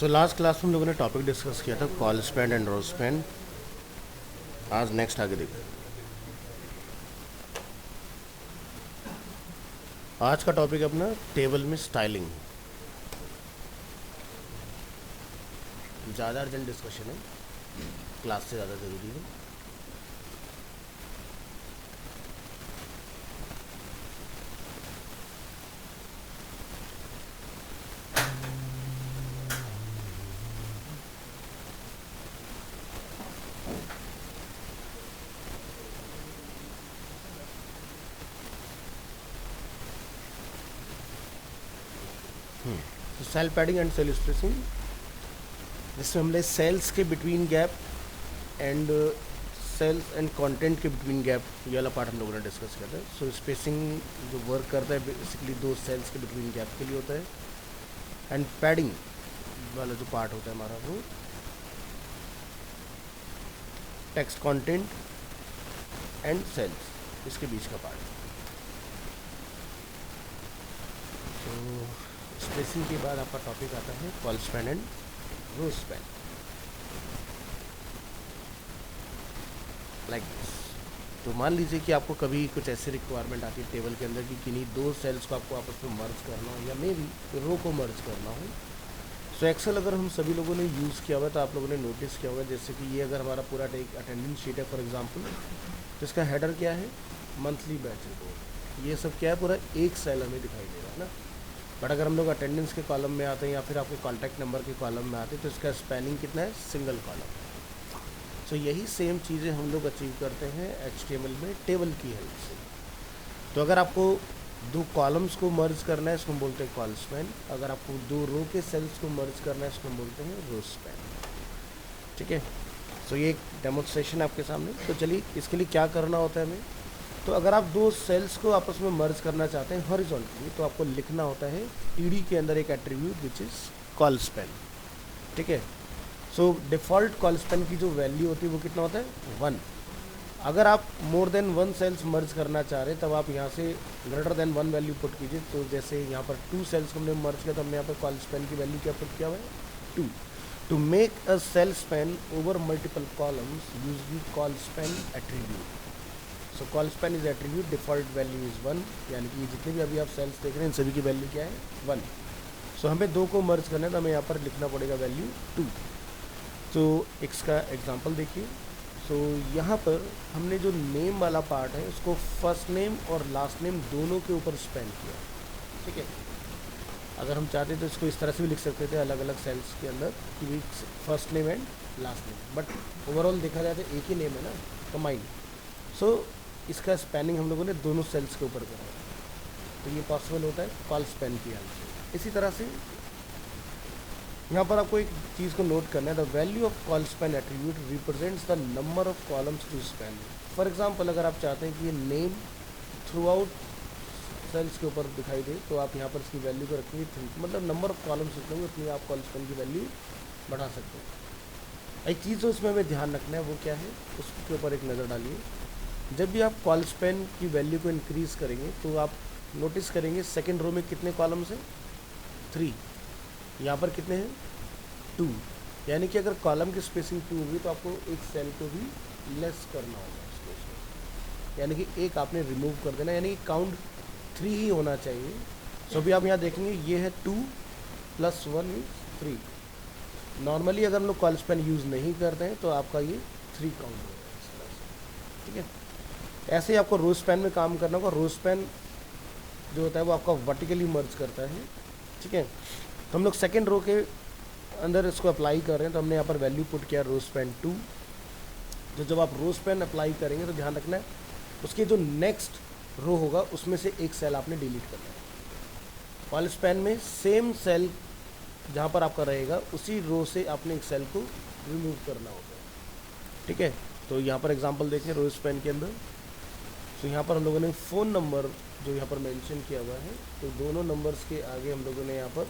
तो last class में हम लोगों ने टॉपिक डिस्कस किया था col span and row span. आज नेक्स्ट आगे देखो। आज का टॉपिक अपना टेबल में स्टाइलिंग। ज़्यादा अर्जेंट डिस्कशन है, क्लास से ज़्यादा ज़रूरी है। तो cell padding and cell spacing, जिसमें हमने सेल्स के between gap and cells and content के बिटवीन गैप ये वाला पार्ट हम लोगों ने डिस्कस किया था। सो स्पेसिंग जो वर्क करता है बेसिकली दो सेल्स के बिटवीन गैप के लिए होता है, एंड पैडिंग वाला जो पार्ट होता है हमारा वो टेक्स्ट कंटेंट एंड सेल्स इसके बीच का पार्ट। तो स्पेसिंग के बाद आपका टॉपिक आता है col span and row span, like this. तो मान लीजिए कि आपको कभी कुछ ऐसी रिक्वायरमेंट आती है टेबल के अंदर कि किन्हीं दो सेल्स को आपको आपस में मर्ज करना हो या मे बी रो को मर्ज करना हो। सो एक्सेल अगर हम सभी लोगों ने यूज़ किया हुआ है तो आप लोगों ने नोटिस किया होगा, जैसे कि ये अगर हमारा पूरा एक अटेंडेंस शीट है फॉर एग्जांपल, तो इसका हेडर क्या है, मंथली बैच रिपोर्ट। ये सब क्या है, पूरा एक सेल हमें दिखाई दे रहा है ना। बट अगर हम लोग अटेंडेंस के कॉलम में आते हैं या फिर आपके कॉन्टैक्ट नंबर के कॉलम में आते हैं तो इसका स्पैनिंग कितना है, सिंगल कॉलम। सो यही सेम चीज़ें हम लोग अचीव करते हैं HTML में टेबल की हेल्प से। तो अगर आपको दो कॉलम्स को मर्ज करना है इसको हम बोलते हैं कॉल स्पैन। अगर आपको दो रो के सेल्स को मर्ज करना है इसको हम बोलते हैं रो स्पैन। ठीक है। सो ये एक डेमोन्स्ट्रेशन आपके सामने। तो चलिए इसके लिए क्या करना होता है हमें। तो अगर आप दो सेल्स को आपस में मर्ज करना चाहते हैं हॉरिजॉन्टली तो आपको लिखना होता है TD के अंदर एक attribute which is call span. ठीक है। सो डिफ़ॉल्ट कॉल स्पैन की जो वैल्यू होती है वो कितना होता है, 1। अगर आप मोर देन 1 सेल्स मर्ज करना चाह रहे हैं तब आप यहाँ से ग्रेटर देन 1 वैल्यू पुट कीजिए। तो जैसे यहाँ पर 2 सेल्स को हमने मर्ज किया तो हमने यहाँ पर कॉल स्पैन की वैल्यू क्या पुट किया हुआ है, 2। To make a cell span over multiple columns use the col span attribute. So col span is attribute, default value is 1, यानी कि जितने भी अभी आप सेल्स देख रहे हैं इन सभी की वैल्यू क्या है, 1। सो हमें दो को मर्ज करना है तो हमें यहाँ पर लिखना पड़ेगा वैल्यू 2। तो इसका एग्जांपल देखिए। सो यहाँ पर हमने जो नेम वाला पार्ट है उसको फर्स्ट नेम और लास्ट नेम दोनों के ऊपर स्पेंड किया। ठीक है। अगर हम चाहते तो इसको इस तरह से भी लिख सकते थे अलग अलग सेल्स के अंदर कि first name and last name, but overall देखा जाए तो एक ही नेम है ना, कंबाइंड। सो इसका स्पैनिंग हम लोगों ने दोनों सेल्स के ऊपर करा है। तो ये पॉसिबल होता है कॉल स्पैन की हेल्प से। इसी तरह से यहाँ पर आपको एक चीज़ को नोट करना है, the value of col span attribute represents the number of columns to span. For example अगर आप चाहते हैं कि ये नेम थ्रू आउट सेल्स के ऊपर दिखाई दे तो आप यहाँ पर इसकी वैल्यू को रखेंगे 3, मतलब नंबर ऑफ कॉलम्स जितने होंगे उतनी आप कॉल स्पैन की वैल्यू बढ़ा सकते हैं। एक चीज़ जो इसमें हमें ध्यान रखना है वो क्या है, उसके ऊपर एक नज़र डालिए। जब भी आप कॉल स्पैन की वैल्यू को इंक्रीज़ करेंगे तो आप नोटिस करेंगे सेकेंड रो में कितने कॉलम्स हैं, 3। यहाँ पर कितने हैं, 2। यानी कि अगर कॉलम की स्पेसिंग 2 होगी तो आपको एक सेल को भी लेस करना होगा स्पेस, यानी कि एक आपने रिमूव कर देना, यानी कि काउंट 3 ही होना चाहिए। सो अभी आप यहाँ देखेंगे ये है 2 + 1 = 3। नॉर्मली अगर हम लोग कॉल स्पैन यूज़ नहीं करते हैं तो आपका ये 3 काउंट होगा इस तरह से। ठीक है। ऐसे ही आपको रो स्पैन में काम करना होगा। रो स्पैन जो होता है वो आपका वर्टिकली मर्ज करता है। ठीक है। तो हम लोग सेकेंड रो के अंदर इसको अप्लाई कर रहे हैं तो हमने यहाँ पर वैल्यू पुट किया रो स्पैन 2। तो जब आप रो स्पैन अप्लाई करेंगे तो ध्यान रखना है उसके जो नेक्स्ट रो होगा उसमें से एक सेल आपने डिलीट करना है। कॉल स्पैन में सेम सेल जहाँ पर आपका रहेगा उसी रो से आपने एक सेल को रिमूव करना होगा। ठीक है। तो यहाँ पर एग्जांपल देखें रो स्पैन के अंदर। तो यहाँ पर हम लोगों ने फ़ोन नंबर जो यहाँ पर मेंशन किया हुआ है तो दोनों नंबर्स के आगे हम लोगों ने यहाँ पर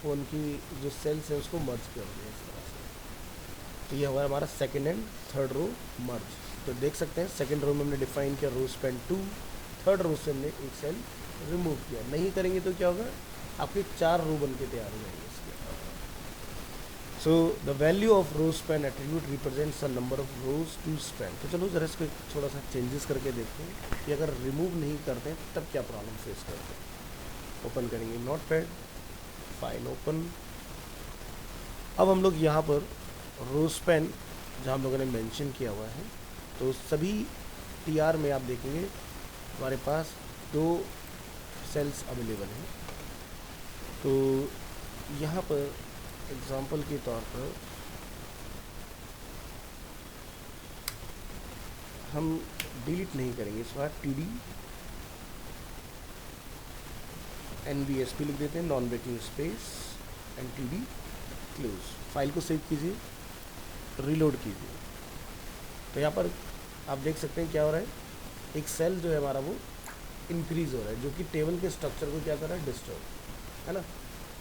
फ़ोन की जो सेल्स है उसको मर्ज कर दिया इस तरह से। तो ये हुआ हमारा सेकंड एंड थर्ड रो मर्ज। तो देख सकते हैं सेकंड रो में हमने डिफाइन किया रो स्पैन 2, थर्ड रो से हमने एक सेल रिमूव किया। नहीं करेंगे तो क्या होगा, आपके 4 रो बन के तैयार हो जाएंगे इसके। So the value of row span attribute represents the number of rows to span. तो चलो जरा इसको थोड़ा सा चेंजेस करके देखते हैं कि अगर रिमूव नहीं करते हैं तब क्या प्रॉब्लम फेस करते हैं। ओपन करेंगे नोट पैड, फाइल ओपन। अब हम लोग यहाँ पर रो स्पैन जहाँ हम लोगों ने मेंशन किया हुआ है, तो सभी टीआर में आप देखेंगे हमारे पास 2 सेल्स अवेलेबल हैं। तो यहाँ पर एग्जाम्पल के तौर पर हम डिलीट नहीं करेंगे, इस बार टी डी NBSP लिख देते हैं, non breaking space and T D close. File को सेव कीजिए, रीलोड कीजिए। तो यहाँ पर आप देख सकते हैं क्या हो रहा है, एक सेल जो है हमारा वो इंक्रीज हो रहा है, जो कि टेबल के स्ट्रक्चर को क्या कर रहा है, डिस्टर्ब, है ना।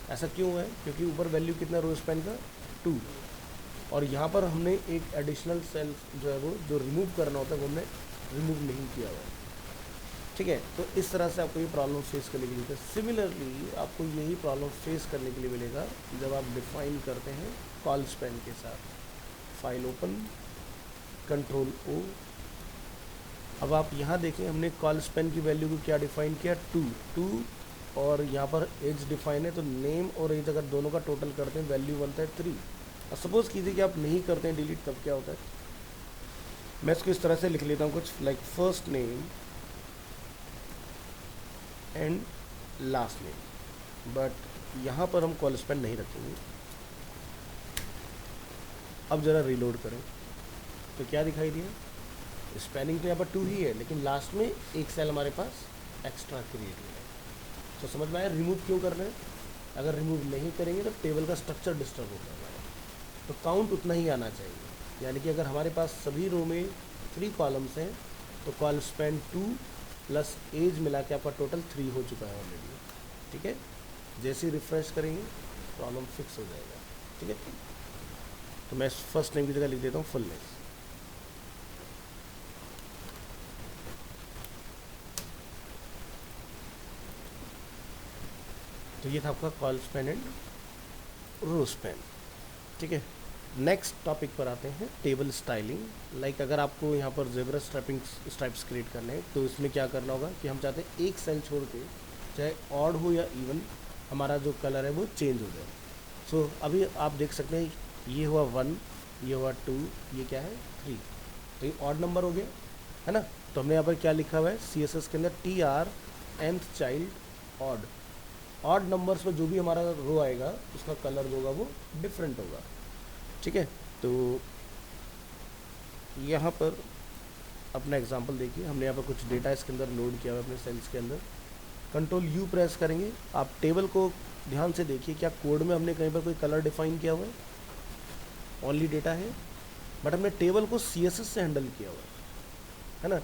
ऐसा क्यों है, क्योंकि ऊपर वैल्यू कितना रो स्पैन का 2, और यहाँ पर हमने एक एडिशनल सेल जो है वो जो रिमूव करना होता है वो हमने रिमूव नहीं किया हुआ है। ठीक है, तो इस तरह से आपको ये प्रॉब्लम फेस करने के लिए, सिमिलरली आपको यही प्रॉब्लम फेस करने के लिए मिलेगा जब आप डिफाइन करते हैं कॉल स्पैन के साथ। File open, control O। अब आप यहाँ देखें हमने कॉल स्पैन की वैल्यू को क्या डिफाइन किया, 2 और यहाँ पर एज डिफाइन है, तो नेम और एज अगर दोनों का टोटल करते हैं वैल्यू बनता है 3। और सपोज कीजिए कि आप नहीं करते हैं डिलीट, तब क्या होता है। मैं इसको इस तरह से लिख लेता हूँ कुछ like first name and last name, but यहाँ पर हम कॉल स्पैन नहीं रखेंगे। अब ज़रा रीलोड करें तो क्या दिखाई दिया, स्पैनिंग तो यहाँ पर 2 ही है, लेकिन लास्ट में एक सेल हमारे पास एक्स्ट्रा क्रिएट हुआ है। तो समझ में आया रिमूव क्यों कर रहे हैं। अगर रिमूव नहीं करेंगे तो टेबल का स्ट्रक्चर डिस्टर्ब होगा हमारा, तो काउंट उतना ही आना चाहिए। यानी कि अगर हमारे पास सभी रो में 3 कॉलम्स हैं तो कॉल स्पैन 2 प्लस एज मिला के आपका टोटल 3 हो चुका है ऑलरेडी। ठीक है, जैसे ही रिफ्रेश करेंगे प्रॉब्लम फिक्स हो जाएगा। ठीक है, तो मैं फर्स्ट नेम की जगह लिख देता हूँ फुलनेस। तो ये था आपका col span and row span. ठीक है, नेक्स्ट टॉपिक पर आते हैं, टेबल स्टाइलिंग। लाइक अगर आपको यहाँ पर ज़ेब्रा स्ट्राइप्स क्रिएट करने हैं तो इसमें क्या करना होगा कि हम चाहते हैं एक सेल छोड़ के चाहे ऑड हो या इवन हमारा जो कलर है वो चेंज हो जाए। सो अभी आप देख सकते हैं ये हुआ 1, ये हुआ 2, ये क्या है 3, तो ये ऑड नंबर हो गया, है ना। तो हमने यहाँ पर क्या लिखा हुआ है CSS के अंदर, TR nth child odd numbers में जो भी हमारा रो आएगा उसका कलर जो होगा वो डिफरेंट होगा। ठीक है, तो यहाँ पर अपना एग्जांपल देखिए, हमने यहाँ पर कुछ डेटा इसके अंदर लोड किया हुआ है अपने सेल्स के अंदर। कंट्रोल U प्रेस करेंगे, आप टेबल को ध्यान से देखिए, क्या कोड में हमने कहीं पर कोई कलर डिफाइन किया हुआ है, ओनली डेटा है, बट हमने टेबल को CSS से हैंडल किया हुआ है ना।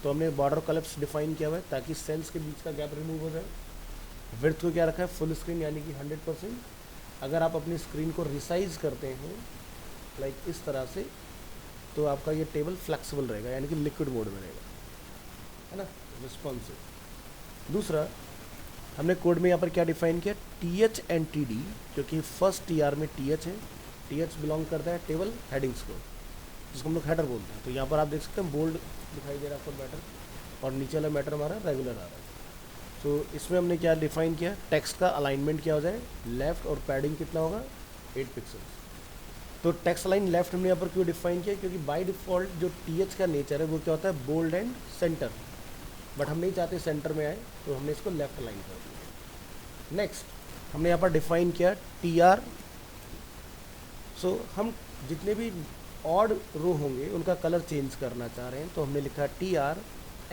तो हमने बॉर्डर कलर्स डिफाइन किया हुआ है ताकि सेल्स के बीच का गैप रिमूव हो जाए। विड्थ को क्या रखा है, फुल स्क्रीन यानी कि 100%। अगर आप अपनी स्क्रीन को रिसाइज करते हैं लाइक इस तरह से, तो आपका ये टेबल फ्लेक्सिबल रहेगा, यानी कि लिक्विड मोड में रहेगा, है ना, रिस्पॉन्सिव। दूसरा हमने कोड में यहाँ पर क्या डिफाइन किया, TH एंड TD, क्योंकि फर्स्ट TR में TH है, TH बिलोंग करता है टेबल हेडिंग्स को, जिसको हम लोग हेडर बोलते हैं। तो यहाँ पर आप देख सकते हैं बोल्ड दिखाई दे रहा है आपको मैटर, और नीचे वाला मैटर हमारा रेगुलर आ रहा है। तो इसमें हमने क्या डिफाइन किया, टेक्स्ट का अलाइनमेंट क्या हो जाए, लेफ्ट, और पैडिंग कितना होगा 8 पिक्सल्स। तो टेक्स्ट अलाइन लेफ्ट हमने यहाँ पर क्यों डिफाइन किया, क्योंकि बाय डिफ़ॉल्ट जो TH का नेचर है वो क्या होता है, बोल्ड एंड सेंटर, बट हम नहीं चाहते सेंटर में आए, तो हमने इसको लेफ्ट अलाइन कर दिया। नेक्स्ट हमने यहाँ पर डिफाइन किया TR। सो हम जितने भी ऑड रो होंगे उनका कलर चेंज करना चाह रहे हैं, तो हमने लिखा TR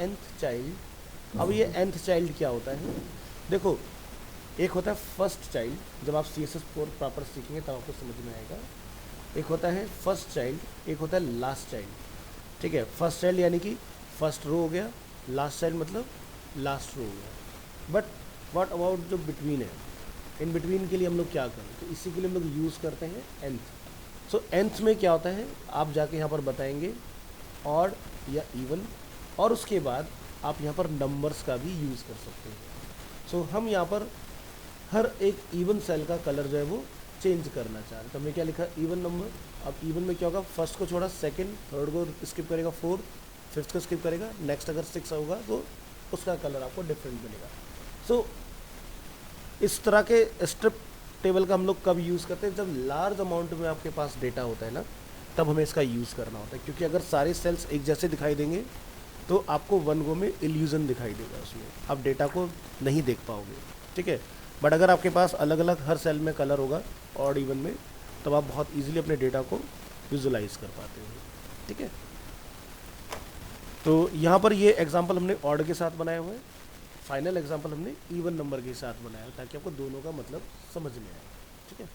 nth चाइल्ड। अब ये nth चाइल्ड क्या होता है, देखो एक होता है फर्स्ट चाइल्ड, जब आप CSS कोड प्रॉपर सीखेंगे तब आपको समझ में आएगा। एक होता है फर्स्ट चाइल्ड, एक होता है लास्ट चाइल्ड। ठीक है, फर्स्ट चाइल्ड यानी कि फर्स्ट रो हो गया, लास्ट चाइल्ड मतलब लास्ट रो हो गया। बट व्हाट अबाउट जो बिटवीन है, इन बिटवीन के लिए हम लोग क्या करें, तो इसी के लिए हम लोग यूज़ करते हैं nth। सो nth में क्या होता है, आप जाके यहाँ पर बताएंगे ऑड या इवन, और उसके बाद आप यहाँ पर नंबर्स का भी यूज़ कर सकते हैं। सो हम यहाँ पर हर एक इवन सेल का कलर जो है वो चेंज करना चाह रहे हैं। तो हमने क्या लिखा, इवन नंबर। अब इवन में क्या होगा, फर्स्ट को छोड़ा सेकंड, थर्ड को स्किप करेगा, फोर्थ, फिफ्थ को स्किप करेगा, नेक्स्ट अगर 6 होगा तो उसका कलर आपको डिफरेंट मिलेगा। सो इस तरह के स्ट्रिप टेबल का हम लोग कब यूज़ करते हैं, जब लार्ज अमाउंट में आपके पास डेटा होता है ना, तब हमें इसका यूज़ करना होता है। क्योंकि अगर सारे सेल्स एक जैसे दिखाई देंगे तो आपको वन गो में इल्यूजन दिखाई देगा, उसमें आप डेटा को नहीं देख पाओगे, ठीक है। बट अगर आपके पास अलग अलग हर सेल में कलर होगा ऑड इवन में, तब आप बहुत इजीली अपने डेटा को विजुलाइज कर पाते हो, ठीक है। तो यहाँ पर ये एग्जांपल हमने ऑड के साथ बनाया हुआ है, फाइनल एग्जांपल हमने इवन नंबर के साथ बनाया है, ताकि आपको दोनों का मतलब समझ में आए, ठीक है।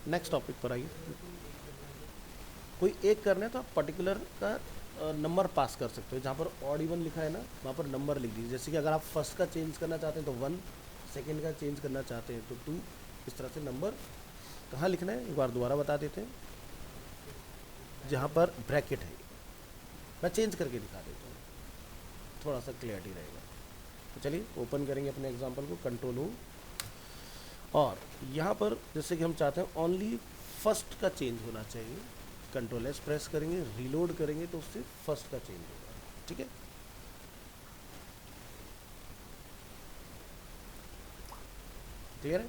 नेक्स्ट टॉपिक पर आइए। कोई एक करना है तो आप पर्टिकुलर का नंबर पास कर सकते हो। जहाँ पर ऑड इवन लिखा है ना, वहाँ पर नंबर लिख दीजिए। जैसे कि अगर आप फर्स्ट का चेंज करना चाहते हैं तो 1, सेकंड का चेंज करना चाहते हैं तो 2, इस तरह से नंबर कहाँ लिखना है एक बार दोबारा बता देते हैं। जहाँ पर ब्रैकेट है, मैं चेंज करके दिखा देता हूँ, थोड़ा सा क्लियरिटी रहेगा। तो चलिए ओपन करेंगे अपने एग्जाम्पल को, कंट्रोल O, और यहाँ पर जैसे कि हम चाहते हैं ओनली फर्स्ट का चेंज होना चाहिए, कंट्रोल S प्रेस करेंगे, रीलोड करेंगे तो उससे फर्स्ट का चेंज होगा, ठीक है। क्लियर है।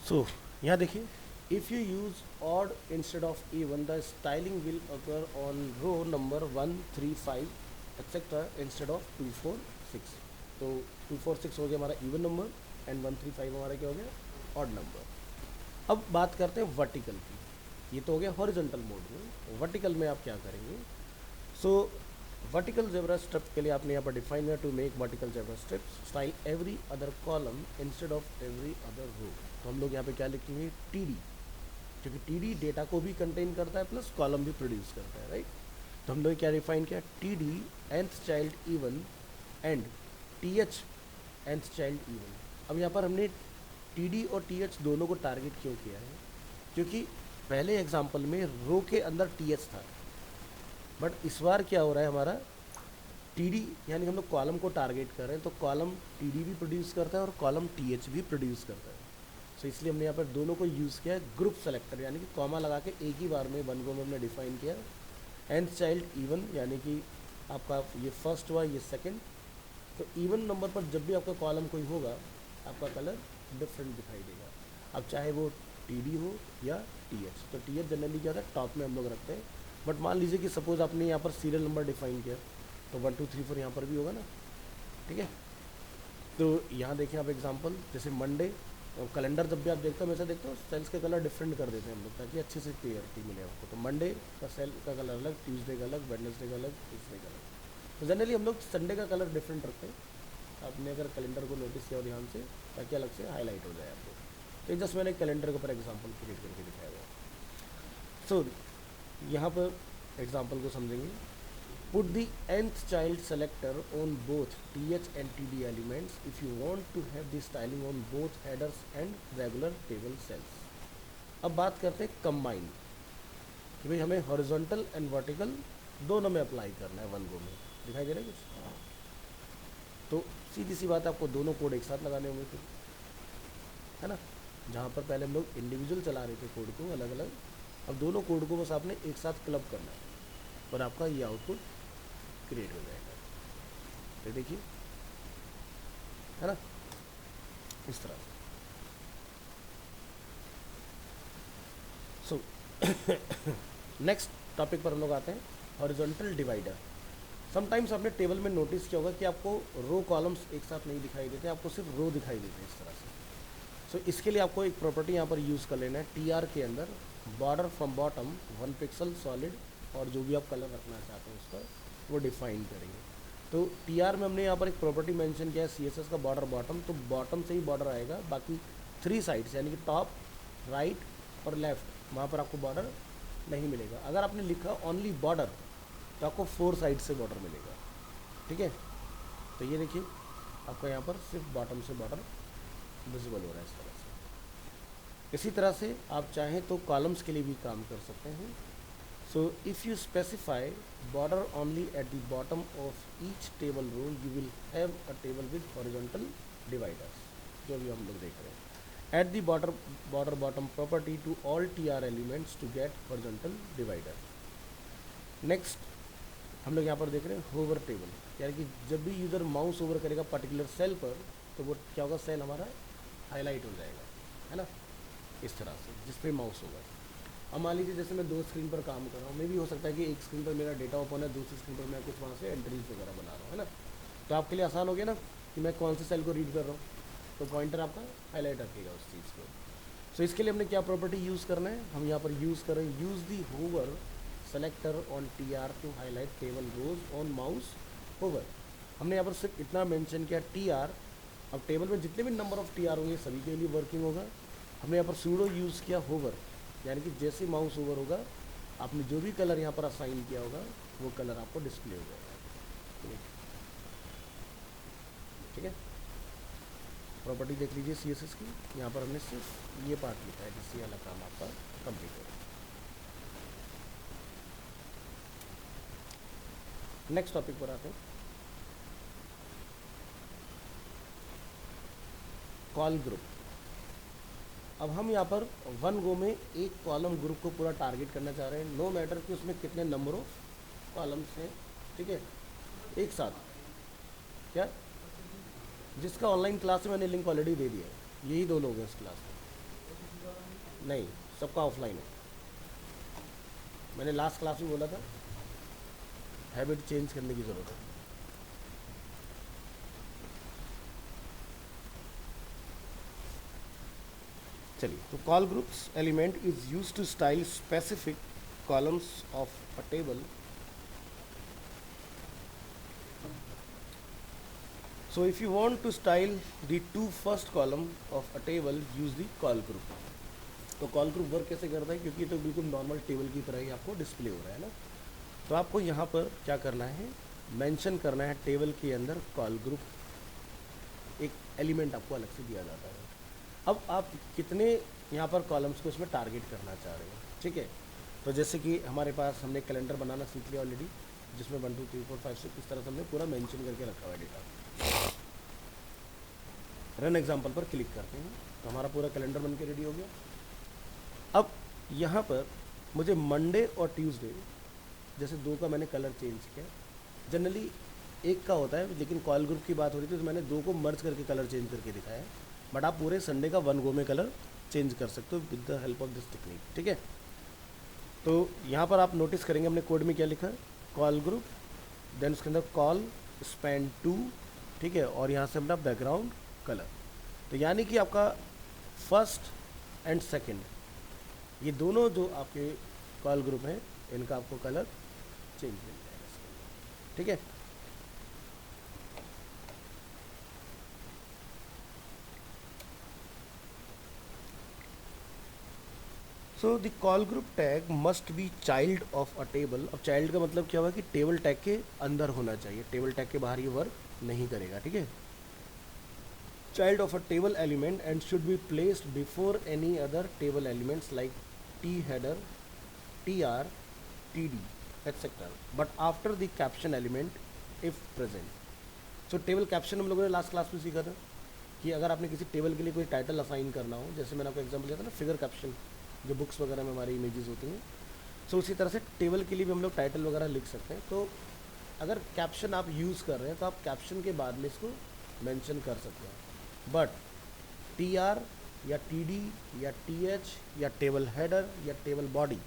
सो यहाँ देखिए, if you use odd instead of A1 the styling will occur on row number 1, 3, 5 etcetera instead of 2, 4, 6। तो 2, 4, 6 हो गया हमारा इवन नंबर, एंड 1, 3, 5 हमारा क्या हो गया, ऑड नंबर। अब बात करते हैं वर्टिकल की। ये तो हो गया हॉरिजॉन्टल मोड में। वर्टिकल में आप क्या करेंगे, सो वर्टिकल जेब्रा स्ट्रिप के लिए आपने यहाँ पर डिफाइन है, to make vertical zebra strip style every other column instead of every other row. तो हम लोग यहाँ पे क्या लिखेंगे, TD, क्योंकि TD डेटा को भी कंटेन करता है प्लस कॉलम भी प्रोड्यूस करता है, राइट। तो हम लोग क्या डिफाइन किया, TD nth child even and TH nth child even. अब यहाँ पर हमने TD और TH दोनों को टारगेट क्यों किया है, क्योंकि पहले एग्जाम्पल में रो के अंदर TH था, बट इस बार क्या हो रहा है हमारा TD, यानी हम लोग कॉलम को टारगेट कर रहे हैं, तो कॉलम TD भी प्रोड्यूस करता है और कॉलम TH भी प्रोड्यूस करता है। सो इसलिए हमने यहाँ पर दोनों को यूज़ किया है ग्रुप सेलेक्टर, यानी कि कॉमा लगा के एक ही बार में वन गो में हमने डिफाइन किया। nth चाइल्ड इवन, यानी कि आपका ये फर्स्ट हुआ, ये सेकेंड। तो इवन नंबर पर जब भी आपका कॉलम कोई होगा, आपका कलर डिफरेंट दिखाई देगा। अब चाहे वो TD हो या TH। तो TH जनरली क्या होता है, टॉप में हम लोग रखते हैं। बट मान लीजिए कि सपोज आपने यहाँ पर सीरियल नंबर डिफाइन किया, तो 1, 2, 3, 4 यहाँ पर भी होगा ना, ठीक है। तो यहाँ देखें आप एग्जांपल, जैसे मंडे और कैलेंडर जब भी आप देखते हो, मैं ऐसा देखता हूँ सेल्स के कलर डिफरेंट कर देते हैं हम लोग, ताकि अच्छे से क्लियरिटी मिले आपको। तो मंडे का सेल का कलर अलग, ट्यूसडे का अलग, वेडनेसडे का अलग, ट्यूसडे का अलग। तो जनरली हम लोग संडे का कलर डिफरेंट रखते हैं। आपने अगर कैलेंडर को नोटिस किया और ध्यान से, ताकि अलग से हाईलाइट हो जाए आपको। तो जस्ट मैंने कैलेंडर के ऊपर एग्जांपल क्रिएट करके दिखाया हुआ। सो यहाँ पर एग्जांपल को समझेंगे। Put the nth child selector on both TH and TD elements if you want to have the styling on both headers and regular table cells. अब बात करते हैं कंबाइन, कि भाई हमें हॉरिजॉन्टल एंड वर्टिकल दोनों में अप्लाई करना है वन गो में। दिखाई दे रहा है कुछ? तो सीधी सी बात है, आपको दोनों कोड एक साथ लगाने होंगे फिर, है ना। जहाँ पर पहले हम लोग इंडिविजुअल चला रहे थे कोड को अलग अलग, अब दोनों कोड को बस आपने एक साथ क्लब करना है और आपका ये आउटपुट क्रिएट हो जाएगा। तो देखिए, है ना, इस तरह से। सो नेक्स्ट टॉपिक पर हम लोग आते हैं, हॉरिजॉन्टल डिवाइडर। समटाइम्स आपने टेबल में नोटिस किया होगा कि आपको रो कॉलम्स एक साथ नहीं दिखाई देते, आपको सिर्फ रो दिखाई देते हैं इस तरह से। सो इसके लिए आपको एक प्रॉपर्टी यहाँ पर यूज़ कर लेना है, TR के अंदर border from bottom 1 pixel solid, और जो भी आप कलर रखना चाहते हैं उसका वो डिफाइन करेंगे। तो TR में हमने यहाँ पर एक प्रॉपर्टी मेंशन किया है CSS का बॉर्डर बॉटम, तो बॉटम से ही बॉर्डर आएगा, बाकी 3 साइड्स यानी कि टॉप, राइट और लेफ्ट, वहाँ पर आपको बॉर्डर नहीं मिलेगा। अगर आपने लिखा ओनली बॉर्डर, तो आपको 4 साइड से बॉर्डर मिलेगा, ठीक है। तो ये देखिए, आपका यहाँ पर सिर्फ बॉटम से बॉर्डर विजिबल हो रहा है इस तरह से। इसी तरह से आप चाहें तो कॉलम्स के लिए भी काम कर सकते हैं। So if you specify border only at the bottom of each table row, you will have a table with horizontal dividers. जो भी हम लोग देख रहे हैं। At the border bottom property to all TR elements to get horizontal divider. Next हम लोग यहाँ पर देख रहे हैं होवर टेबल, यानी कि जब भी यूज़र माउस ओवर करेगा पर्टिकुलर सेल पर तो वो क्या होगा, सेल हमारा हाईलाइट हो जाएगा, है ना, इस तरह से जिस पे माउस होगा। अब मान लीजिए जैसे मैं 2 स्क्रीन पर काम कर रहा हूँ, मे भी हो सकता है कि एक स्क्रीन पर मेरा डेटा ओपन है, दूसरी स्क्रीन पर मैं कुछ वहाँ से एंट्रीज वगैरह बना रहा हूँ, है ना। तो आपके लिए आसान हो गया ना कि मैं कौन से सेल को रीड कर रहा हूँ, तो पॉइंटर आपका हाईलाइट रखेगा उस चीज़ को। सो इसके लिए हमने क्या प्रॉपर्टी यूज़ करना है, हम यहाँ पर यूज़ करें use the hover selector on TR to highlight table rows on mouse hover. हमने यहाँ पर सिर्फ इतना मेंशन किया TR। अब टेबल में जितने भी नंबर ऑफ TR होंगे सभी के लिए वर्किंग होगा। हमने यहाँ पर सूडो यूज़ किया होवर, यानी कि जैसे माउस ओवर होगा आपने जो भी कलर यहाँ पर असाइन किया होगा वो कलर आपको डिस्प्ले हो जाएगा। ठीक है, प्रॉपर्टी देख लीजिए CSS की, यहाँ पर हमने सिर्फ ये पार्ट लिखा है जिससे वाला काम आपका कंप्लीट होगा। नेक्स्ट टॉपिक पर आते हैं, कॉल ग्रुप। अब हम यहाँ पर वन गो में एक कॉलम ग्रुप को पूरा टारगेट करना चाह रहे हैं, नो मैटर कि उसमें कितने नंबर ऑफ कॉलम्स हैं, ठीक है, एक साथ। क्या, जिसका ऑनलाइन क्लास में मैंने लिंक ऑलरेडी दे दिया है, यही 2 लोग हैं इस क्लास में, नहीं सबका ऑफलाइन है। मैंने लास्ट क्लास में बोला था हैबिट चेंज करने की ज़रूरत है। चलिए, तो col groups element is use to style specific columns of a table. So if you want to style the 2 first column of a table, use the call group। तो कॉल ग्रुप वर्क कैसे करता है, क्योंकि ये तो बिल्कुल normal table की तरह ही आपको डिस्प्ले हो रहा है ना। तो आपको यहाँ पर क्या करना है, मेंशन करना है टेबल के अंदर कॉल ग्रुप, एक एलिमेंट आपको अलग से दिया जाता है। अब आप कितने यहाँ पर कॉलम्स को इसमें टारगेट करना चाह रहे हैं, ठीक है। तो जैसे कि हमारे पास हमने कैलेंडर बनाना सीख लिया ऑलरेडी, जिसमें 1 2 3 4 5 6 इस तरह से हमने पूरा मेंशन करके रखा हुआ है डेटा। रन एग्जाम्पल पर क्लिक करते हैं तो हमारा पूरा कैलेंडर बन के रेडी हो गया। अब यहाँ पर मुझे मंडे और ट्यूसडे जैसे 2 का मैंने कलर चेंज किया, जनरली 1 का होता है, लेकिन कॉल ग्रुप की बात हो रही थी तो मैंने 2 को मर्ज करके कलर चेंज करके दिखाया है। बट आप पूरे संडे का 1 गो में कलर चेंज कर सकते हो with the help of this technique, ठीक है। तो यहाँ पर आप नोटिस करेंगे हमने कोड में क्या लिखा है, कॉल ग्रुप, देन उसके अंदर कॉल स्पैन 2, ठीक है, और यहाँ से अपना बैकग्राउंड कलर। तो यानी कि आपका फर्स्ट एंड सेकंड ये दोनों जो आपके कॉल ग्रुप हैं इनका आपको कलर चेंज मिल जाएगा इसके अंदर, ठीक है। So the call group tag must be child of a table. अब चाइल्ड का मतलब क्या हुआ कि टेबल टैग के अंदर होना चाहिए, टेबल टैग के बाहर ये वर्क नहीं करेगा, ठीक है। Child of a table element and should be placed before any other table elements like T header, TR, TD, etc. But after the caption element if present. So table caption हम लोगों ने last class में सीखा था कि अगर आपने किसी टेबल के लिए कोई टाइटल असाइन करना हो, जैसे मैंने आपको एग्जांपल दिया था ना फिगर कैप्शन, जो बुक्स वगैरह में हमारी इमेजेस होती हैं, सो उसी तरह से टेबल के लिए भी हम लोग टाइटल वगैरह लिख सकते हैं। तो अगर कैप्शन आप यूज़ कर रहे हैं तो आप कैप्शन के बाद में इसको मेंशन कर सकते हैं, बट TR या TD या TH या टेबल हेडर या टेबल बॉडी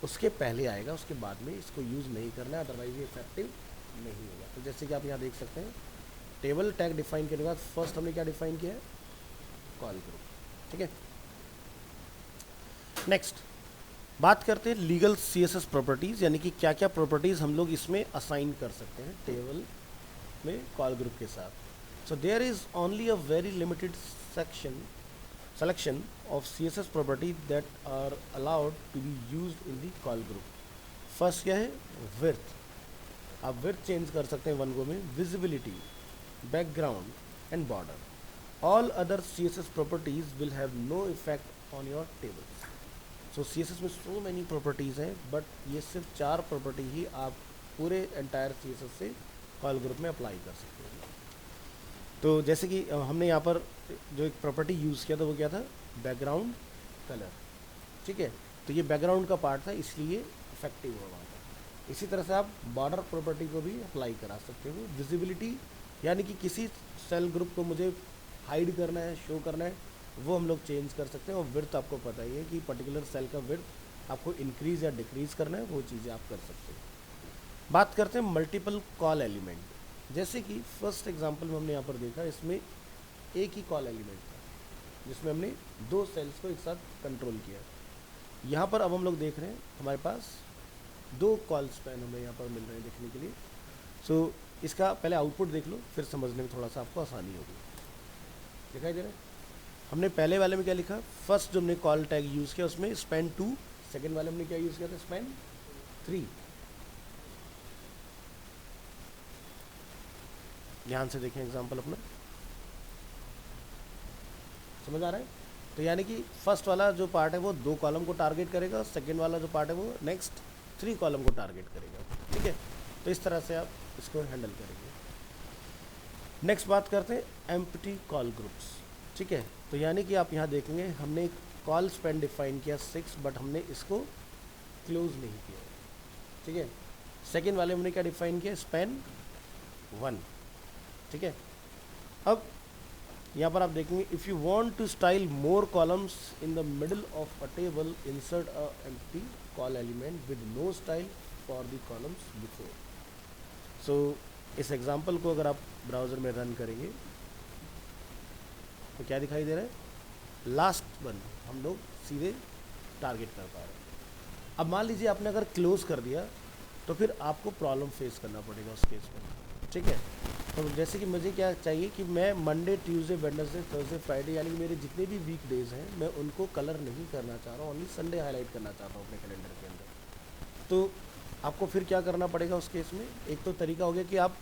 उसके पहले आएगा, उसके बाद में इसको यूज़ नहीं करना है, अदरवाइज ये इफेक्टिव नहीं होगा। तो जैसे कि आप यहाँ देख सकते हैं टेबल टैग डिफाइन करने के बाद फर्स्ट हमने क्या डिफाइन किया है, कॉल ग्रुप, ठीक है। नेक्स्ट बात करते हैं लीगल CSS प्रॉपर्टीज़, यानी कि क्या क्या प्रॉपर्टीज़ हम लोग इसमें असाइन कर सकते हैं टेबल में कॉल ग्रुप के साथ। So there is only a very limited selection of CSS properties that are allowed to be used in the call group। First क्या है, width। आप width चेंज कर सकते हैं 1 गो में, visibility, background and border। all other CSS properties will have no effect on your tables। so CSS में so many properties हैं, but ये सिर्फ 4 प्रॉपर्टी ही आप पूरे एंटायर CSS से कॉल ग्रुप में अप्लाई कर सकते हैं। तो जैसे कि हमने यहाँ पर जो एक प्रॉपर्टी यूज़ किया था वो क्या था, बैकग्राउंड कलर, ठीक है। तो ये बैकग्राउंड का पार्ट था इसलिए इफेक्टिव हो रहा था। इसी तरह से आप बॉर्डर प्रॉपर्टी को भी अप्लाई करा सकते हो। विजिबिलिटी यानी कि किसी सेल ग्रुप को मुझे हाइड करना है, शो करना है, वो हम लोग चेंज कर सकते हैं। और विड्थ आपको पता ही है कि पर्टिकुलर सेल का विड्थ आपको इंक्रीज़ या डिक्रीज़ करना है, वो चीज़ें आप कर सकते हैं। बात करते हैं मल्टीपल कॉल एलिमेंट। जैसे कि फर्स्ट एग्जांपल में हमने यहाँ पर देखा, इसमें एक ही कॉल एलिमेंट था जिसमें हमने दो सेल्स को एक साथ कंट्रोल किया। यहाँ पर अब हम लोग देख रहे हैं हमारे पास दो कॉल स्पैन हमें यहाँ पर मिल रहे हैं देखने के लिए। सो इसका पहले आउटपुट देख लो, फिर समझने में थोड़ा सा आपको आसानी होगी। दिखाई दे रहा है? हमने पहले वाले में क्या लिखा, फर्स्ट जो हमने कॉल टैग यूज़ किया उसमें स्पैन 2, सेकेंड वाले में क्या यूज़ किया था, स्पैन 3। ध्यान से देखें एग्जाम्पल अपना, समझ आ रहा है? तो यानी कि फर्स्ट वाला जो पार्ट है वो दो कॉलम को टारगेट करेगा, सेकेंड वाला जो पार्ट है वो नेक्स्ट 3 कॉलम को टारगेट करेगा, ठीक है। तो इस तरह से आप इसको हैंडल करेंगे। नेक्स्ट बात करते हैं एम्प्टी कॉल ग्रुप्स, ठीक है। तो यानी कि आप यहाँ देखेंगे हमने एक कॉल स्पैन डिफाइन किया 6, बट हमने इसको क्लोज नहीं किया, ठीक है। सेकेंड वाले हमने क्या डिफाइन किया, स्पैन 1, ठीक है। अब यहाँ पर आप देखेंगे if you want to style more columns in the middle of a table insert a empty col element with no style for the columns before. So इस एग्जांपल को अगर आप ब्राउज़र में रन करेंगे तो क्या दिखाई दे रहा है, लास्ट वन हम लोग सीधे टारगेट कर पा रहे हैं। अब मान लीजिए आपने अगर क्लोज कर दिया तो फिर आपको प्रॉब्लम फेस करना पड़ेगा उस केस में, ठीक है। तो जैसे कि मुझे क्या चाहिए कि मैं Monday, Tuesday, Wednesday, Thursday, Friday यानी कि मेरे जितने भी वीक डेज हैं मैं उनको कलर नहीं करना चाह रहा हूँ, ओनली संडे हाईलाइट करना चाहता हूँ अपने कैलेंडर के अंदर। तो आपको फिर क्या करना पड़ेगा उस केस में, एक तो तरीका हो गया कि आप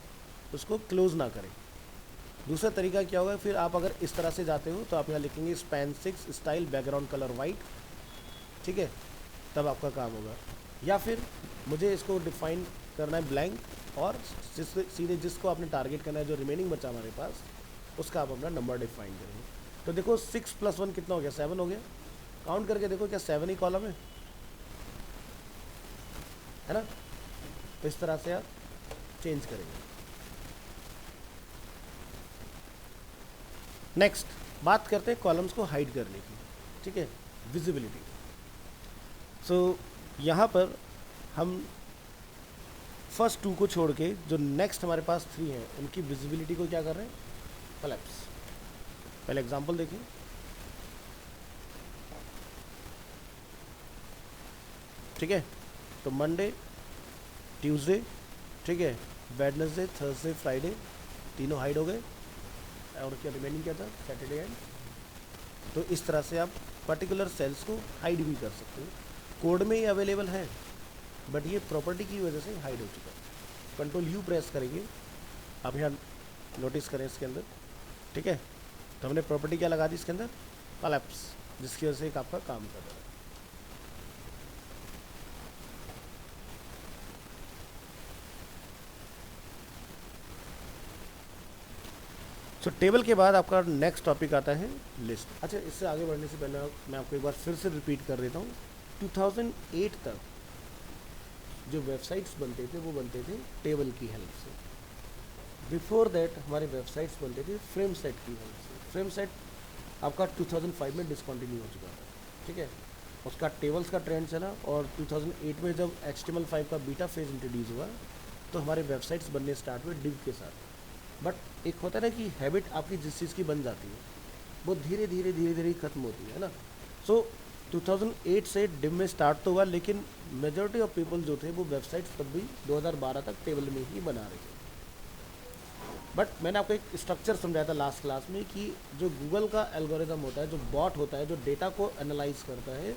उसको क्लोज ना करें। दूसरा तरीका क्या होगा, फिर आप अगर इस तरह से जाते हो तो आप यहाँ लिखेंगे span 6 style background colour white, ठीक है, तब आपका काम होगा। या फिर मुझे इसको डिफाइन करना है ब्लैंक, और सीधे जिसको आपने टारगेट करना है जो रिमेनिंग बचा हमारे पास उसका आप अपना नंबर डिफाइन करेंगे। तो देखो 6 + 1 कितना हो गया, 7 हो गया। काउंट करके देखो क्या 7 ही कॉलम है ना। तो इस तरह से आप चेंज करेंगे। नेक्स्ट बात करते हैं कॉलम्स को हाइड करने की, ठीक है, विजिबिलिटी। सो यहाँ पर हम फर्स्ट 2 को छोड़ के जो नेक्स्ट हमारे पास 3 हैं उनकी विजिबिलिटी को क्या कर रहे हैं, कोलैप्स। पहले एग्जांपल देखिए, ठीक है। तो मंडे, ट्यूसडे, ठीक है, वेडनेसडे, थर्सडे, फ्राइडे तीनों हाइड हो गए, और क्या रिमेनिंग क्या था, सैटरडे एंड। तो इस तरह से आप पर्टिकुलर सेल्स को हाइड भी कर सकते हो। कोड में ही अवेलेबल है बट ये प्रॉपर्टी की वजह से हाइड हो चुका है। कंट्रोल यू प्रेस करेंगे, आप यहाँ नोटिस करें इसके अंदर, ठीक है। तो हमने प्रॉपर्टी क्या लगा दी इसके अंदर, कोलैप्स, जिसकी वजह से एक आपका काम कर रहा है। सो टेबल के बाद आपका नेक्स्ट टॉपिक आता है लिस्ट। अच्छा, इससे आगे बढ़ने से पहले मैं आपको एक बार फिर से रिपीट कर देता हूँ। 2008 तक जो वेबसाइट्स बनते थे वो बनते थे टेबल की हेल्प से। बिफोर दैट हमारे वेबसाइट्स बनते थे फ्रेम सेट की हेल्प से। फ्रेम सेट आपका 2005 में डिसकंटिन्यू हो चुका था, ठीक है। उसका टेबल्स का ट्रेंड चला और 2008 में जब HTML5 का बीटा फेज इंट्रोड्यूस हुआ तो हमारे वेबसाइट्स बनने स्टार्ट हुए डिव के साथ। बट एक होता है ना कि हैबिट आपकी जिस चीज़ की बन जाती है वो धीरे धीरे खत्म होती है ना। सो 2008 से डिव में स्टार्ट तो हुआ, लेकिन मेजॉरिटी ऑफ पीपल जो थे वो वेबसाइट्स तब भी 2012 तक टेबल में ही बना रहे थे। बट मैंने आपको एक स्ट्रक्चर समझाया था लास्ट क्लास में कि जो गूगल का एल्गोरिदम होता है, जो बॉट होता है, जो डेटा को एनालाइज करता है,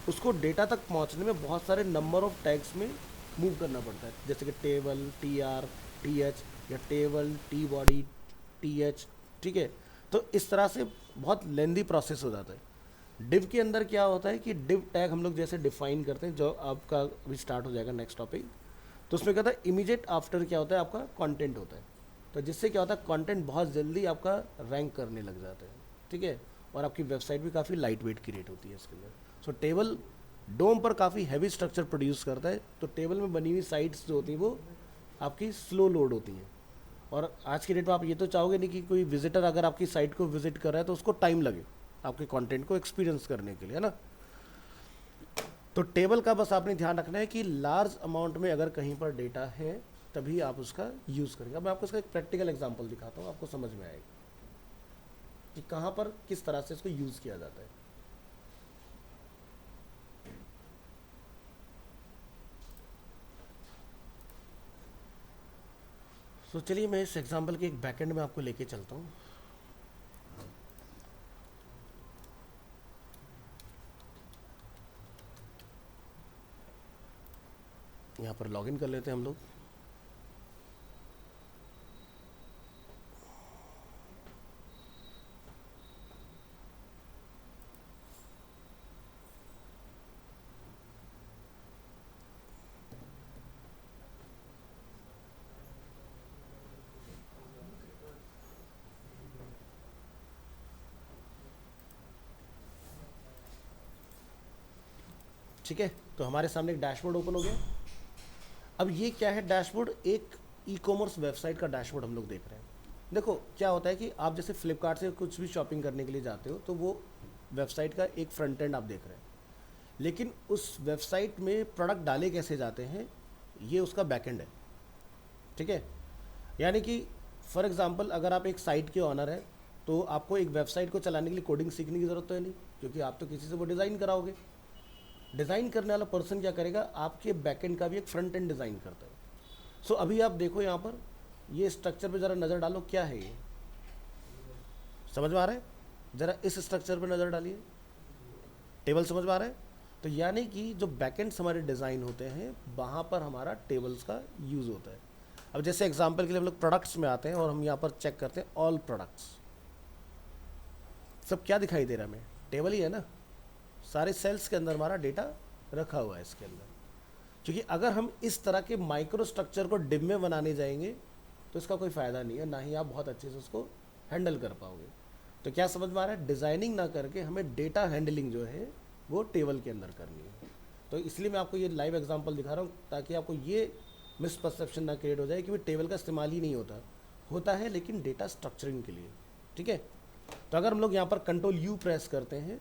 उसको डेटा तक पहुंचने में बहुत सारे नंबर ऑफ टैग्स में मूव करना पड़ता है, जैसे कि टेबल, TR, TH, या टेबल, T-बॉडी, TH, ठीक है। तो इस तरह से बहुत लेंदी प्रोसेस हो जाता है। डिव के अंदर क्या होता है कि डिव टैग हम लोग जैसे डिफाइन करते हैं, जो आपका अभी स्टार्ट हो जाएगा नेक्स्ट टॉपिक, तो उसमें क्या होता है, इमीडिएट आफ्टर क्या होता है, आपका कंटेंट होता है। तो जिससे क्या होता है, कंटेंट बहुत जल्दी आपका रैंक करने लग जाता है, ठीक है, और आपकी वेबसाइट भी काफ़ी लाइट वेट क्रिएट होती है इसके अंदर। सो टेबल डोम पर काफ़ी हैवी स्ट्रक्चर प्रोड्यूस करता है, तो टेबल में बनी हुई साइट्स जो होती हैं वो आपकी स्लो लोड होती हैं। और आज की डेट में आप ये तो चाहोगे नहीं कि कोई विजिटर अगर आपकी साइट को विजिट कर रहा है तो उसको टाइम लगे आपके कंटेंट को एक्सपीरियंस करने के लिए, है ना। तो टेबल का बस आपने ध्यान रखना है कि लार्ज अमाउंट में अगर कहीं पर डेटा है तभी आप उसका यूज़ करेंगे। अब मैं आपको इसका एक प्रैक्टिकल एग्जांपल दिखाता हूँ, आपको समझ में आएगा कि कहाँ पर किस तरह से इसको यूज़ किया जाता है। तो चलिए मैं इस एग्जांपल के एक बैकएंड में आपको लेके चलता हूँ। यहाँ पर लॉगिन कर लेते हैं हम लोग। ठीक है, तो हमारे सामने एक डैशबोर्ड ओपन हो गया। अब ये क्या है डैशबोर्ड, एक ई कॉमर्स वेबसाइट का डैशबोर्ड हम लोग देख रहे हैं। देखो क्या होता है कि आप जैसे फ्लिपकार्ट से कुछ भी शॉपिंग करने के लिए जाते हो तो वो वेबसाइट का एक फ्रंट एंड आप देख रहे हैं, लेकिन उस वेबसाइट में प्रोडक्ट डाले कैसे जाते हैं ये उसका बैक एंड है, ठीक है। यानी कि फॉर एग्जांपल अगर आप एक साइट के ऑनर हैं तो आपको एक वेबसाइट को चलाने के लिए कोडिंग सीखने की ज़रूरत तो है नहीं, क्योंकि आप तो किसी से वो डिज़ाइन कराओगे। डिज़ाइन करने वाला पर्सन क्या करेगा, आपके बैकएंड का भी एक फ्रंट एंड डिज़ाइन करता है। सो अभी आप देखो यहाँ पर ये स्ट्रक्चर पे ज़रा नज़र डालो, क्या है ये, समझ में आ रहा है? ज़रा इस स्ट्रक्चर पे नज़र डालिए, टेबल समझ में आ रहा है? तो यानी कि जो बैकएंड्स हमारे डिज़ाइन होते हैं वहाँ पर हमारा टेबल्स का यूज़ होता है। अब जैसे एग्जांपल के लिए हम लोग प्रोडक्ट्स में आते हैं और हम यहाँ पर चेक करते हैं ऑल प्रोडक्ट्स, सब क्या दिखाई दे रहा है हमें, टेबल ही है ना, सारे सेल्स के अंदर हमारा डेटा रखा हुआ है इसके अंदर। क्योंकि अगर हम इस तरह के माइक्रो स्ट्रक्चर को डिब में बनाने जाएंगे तो इसका कोई फ़ायदा नहीं है, ना ही आप बहुत अच्छे से उसको हैंडल कर पाओगे। तो क्या समझ में आ रहा है, डिज़ाइनिंग ना करके हमें डेटा हैंडलिंग जो है वो टेबल के अंदर करनी है। तो इसलिए मैं आपको ये लाइव एग्जांपल दिखा रहा हूँ ताकि आपको ये मिसपरसेप्शन ना क्रिएट हो जाए कि टेबल का इस्तेमाल ही नहीं होता है लेकिन डेटा स्ट्रक्चरिंग के लिए, ठीक है। तो अगर हम लोग यहाँ पर कंट्रोल यू प्रेस करते हैं,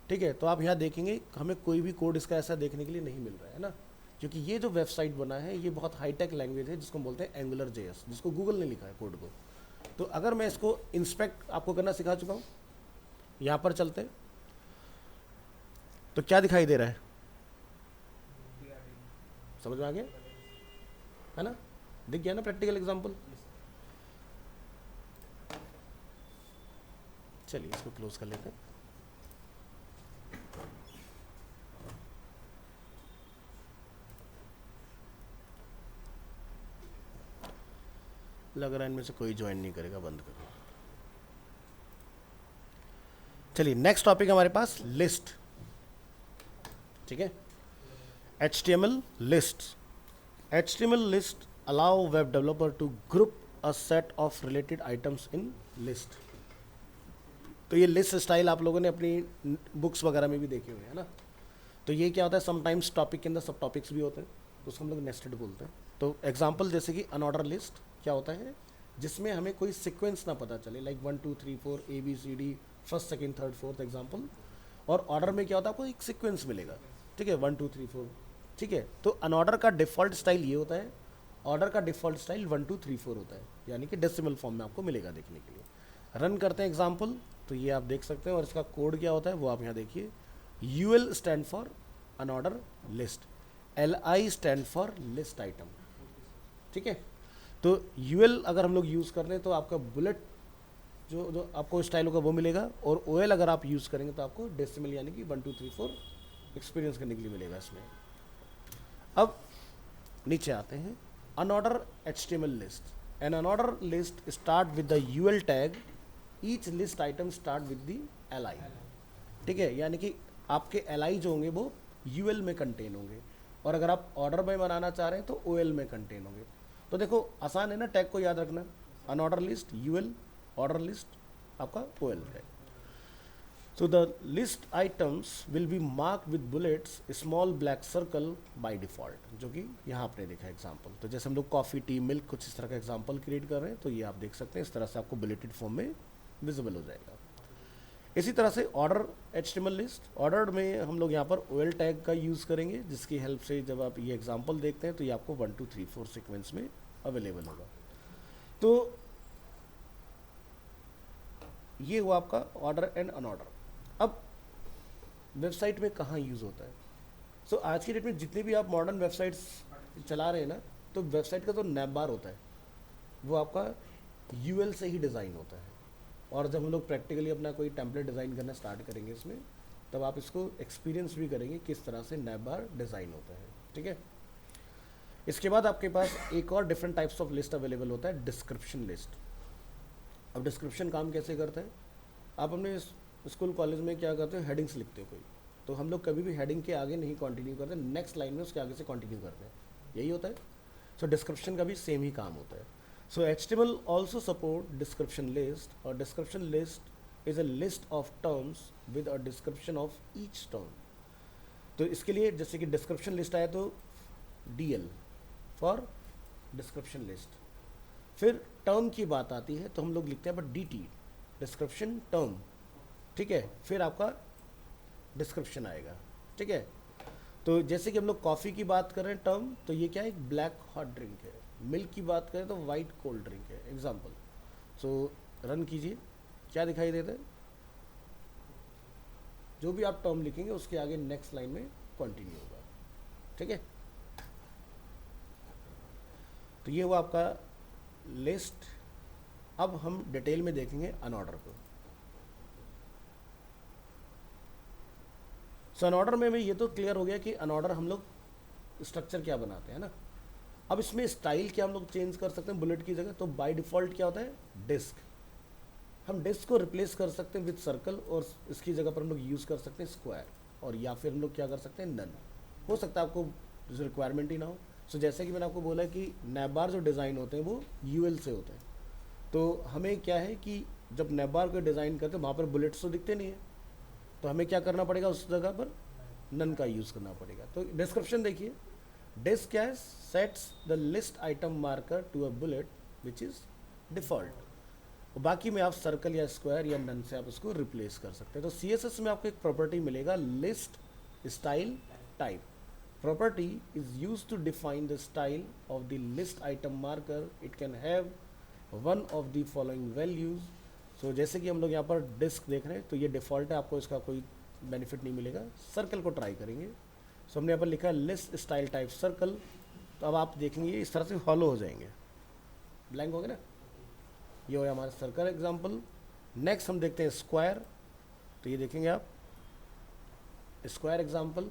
ठीक है, तो आप यहाँ देखेंगे हमें कोई भी कोड इसका ऐसा देखने के लिए नहीं मिल रहा है ना, क्योंकि ये जो वेबसाइट बना है ये बहुत हाईटेक लैंग्वेज है जिसको हम बोलते हैं एंगुलर JS, जिसको गूगल ने लिखा है कोड को। तो अगर मैं इसको इंस्पेक्ट आपको करना सिखा चुका हूँ, यहाँ पर चलते हैं तो क्या दिखाई दे रहा है, समझ में आ गया है ना, दिख गया ना प्रैक्टिकल एग्जांपल। चलिए इसको क्लोज कर लेते हैं। लग रहा है इनमें से कोई ज्वाइन नहीं करेगा, बंद करो। चलिए नेक्स्ट टॉपिक हमारे पास लिस्ट, ठीक है। HTML list, HTML list allow web developer to group a set of related items in list. तो ये लिस्ट स्टाइल आप लोगों ने अपनी बुक्स वगैरह में भी देखे हुए हैं ना। तो ये क्या होता है, समटाइम्स टॉपिक के अंदर सब टॉपिक्स भी होते हैं तो उसको हम लोग नेस्टेड बोलते हैं। तो एग्जांपल जैसे कि अनऑर्डर लिस्ट क्या होता है, जिसमें हमें कोई सीक्वेंस ना पता चले, like 1 2 3 4 ABCD first second third fourth example. और ऑर्डर में क्या होता है, आपको एक सीक्वेंस मिलेगा, ठीक है, 1 2 3 4, ठीक है। तो अनऑर्डर का डिफ़ॉल्ट स्टाइल ये होता है, ऑर्डर का डिफ़ॉल्ट स्टाइल 1 2 3 4 होता है, यानी कि डेसिमल फॉर्म में आपको मिलेगा देखने के लिए। रन करते हैं एग्जाम्पल, तो ये आप देख सकते हैं, और इसका कोड क्या होता है वो आप यहाँ देखिए। UL stand for unordered list, LI stand for list item, ठीक है। तो UL अगर हम लोग यूज़ कर रहे हैं तो आपका बुलेट जो आपको स्टाइल होगा वो मिलेगा, और OL अगर आप यूज़ करेंगे तो आपको डेसिमल यानी कि 1 2 3 4 एक्सपीरियंस करने के लिए मिलेगा इसमें। अब नीचे आते हैं, unorder HTML list, an unorder list start with the UL tag, each list item start with the LI, ठीक है। यानी कि आपके LI जो होंगे वो UL में कंटेन होंगे, और अगर आप ऑर्डर में बनाना चाह रहे हैं तो OL में कंटेन होंगे। तो देखो आसान है ना टैग को याद रखना, unorder list UL, order list आपका ओएल है। So the list items will be marked with bullets, small black circle by default, जो कि यहाँ आपने देखा एग्जाम्पल। तो जैसे हम लोग कॉफ़ी, टी, मिल्क कुछ इस तरह का एग्जाम्पल क्रिएट कर रहे हैं, तो ये आप देख सकते हैं इस तरह से आपको बुलेटेड फॉर्म में विजिबल हो जाएगा। इसी तरह से ऑर्डर HTML लिस्ट, ऑर्डर में हम लोग यहाँ पर OL टैग का यूज़ करेंगे, जिसकी हेल्प से जब आप ये एग्जाम्पल देखते हैं तो ये आपको 1 2 3 4 सीक्वेंस में अवेलेबल होगा। तो ये हुआ आपका ऑर्डर एंड अनऑर्डर। अब वेबसाइट में कहाँ यूज़ होता है? सो आज की डेट में जितने भी आप मॉडर्न वेबसाइट्स चला रहे हैं ना, तो वेबसाइट का जो नैब बार होता है वो आपका यूएल से ही डिज़ाइन होता है। और जब हम लोग प्रैक्टिकली अपना कोई टेम्पलेट डिज़ाइन करना स्टार्ट करेंगे इसमें, तब आप इसको एक्सपीरियंस भी करेंगे किस तरह से नैब बार डिज़ाइन होता है। ठीक है, इसके बाद आपके पास एक और different types of list available होता है, डिस्क्रिप्शन लिस्ट। अब डिस्क्रिप्शन काम कैसे करता है? आप अपने स्कूल कॉलेज में क्या करते हो, हेडिंग्स लिखते हो कोई, तो हम लोग कभी भी हेडिंग के आगे नहीं कंटिन्यू करते, नेक्स्ट लाइन में उसके आगे से कंटिन्यू करते हैं, यही होता है। सो डिस्क्रिप्शन का भी सेम ही काम होता है। So HTML also support description list, और description list is a list of terms with a description of each term. तो इसके लिए जैसे कि डिस्क्रिप्शन लिस्ट आया तो DL फॉर डिस्क्रिप्शन लिस्ट। फिर टर्म की बात आती है तो हम लोग लिखते हैं पर DT, डिस्क्रिप्शन टर्म। ठीक है, फिर आपका डिस्क्रिप्शन आएगा। ठीक है, तो जैसे कि हम लोग कॉफ़ी की बात कर रहे हैं टर्म, तो ये क्या है, एक ब्लैक हॉट ड्रिंक है। मिल्क की बात करें तो वाइट कोल्ड ड्रिंक है, एग्जाम्पल। सो रन कीजिए, क्या दिखाई देता है? जो भी आप टर्म लिखेंगे उसके आगे नेक्स्ट लाइन में कंटिन्यू होगा। ठीक है, तो ये हुआ आपका लिस्ट। अब हम डिटेल में देखेंगे अनऑर्डर को। सो अनऑर्डर में ये तो क्लियर हो गया कि अनऑर्डर हम लोग स्ट्रक्चर क्या बनाते हैं ना। अब इसमें स्टाइल क्या हम लोग चेंज कर सकते हैं बुलेट की जगह, तो बाय डिफ़ॉल्ट क्या होता है, डिस्क। हम डिस्क को रिप्लेस कर सकते हैं विद सर्कल, और इसकी जगह पर हम लोग यूज़ कर सकते हैं स्क्वायर, और या फिर हम लोग क्या कर सकते हैं, नन। हो सकता है आपको रिक्वायरमेंट ही ना हो। सो जैसे कि मैंने आपको बोला कि नैबार जो डिज़ाइन होते हैं वो यूएल से होते हैं, तो हमें क्या है कि जब नैबार को डिज़ाइन करते हैं वहाँ पर बुलेट्स तो दिखते नहीं है, तो हमें क्या करना पड़ेगा, उस जगह पर नन का यूज़ करना पड़ेगा। तो डिस्क्रिप्शन देखिए, डिस्क क्या है, sets the list item marker to a bullet which is default. बाकी में आप सर्कल या स्क्वायर या नन से आप उसको रिप्लेस कर सकते हैं। तो CSS में आपको एक प्रॉपर्टी मिलेगा, list style type. Property is use to define the style of the list item marker. It can have one of the following values. So जैसे कि हम लोग यहाँ पर डिस्क देख रहे हैं, तो ये डिफ़ॉल्ट है, आपको इसका कोई बेनिफिट नहीं मिलेगा। सर्कल को ट्राई करेंगे। सो हमने यहाँ पर लिखा है लिस्ट स्टाइल टाइप सर्कल, तो अब आप देखेंगे इस तरह से फॉलो हो जाएंगे, ब्लैंक हो गया ना। ये हो हमारा सर्कल एग्जाम्पल। नेक्स्ट हम देखते हैं स्क्वायर, तो ये देखेंगे आप स्क्वायर एग्जाम्पल,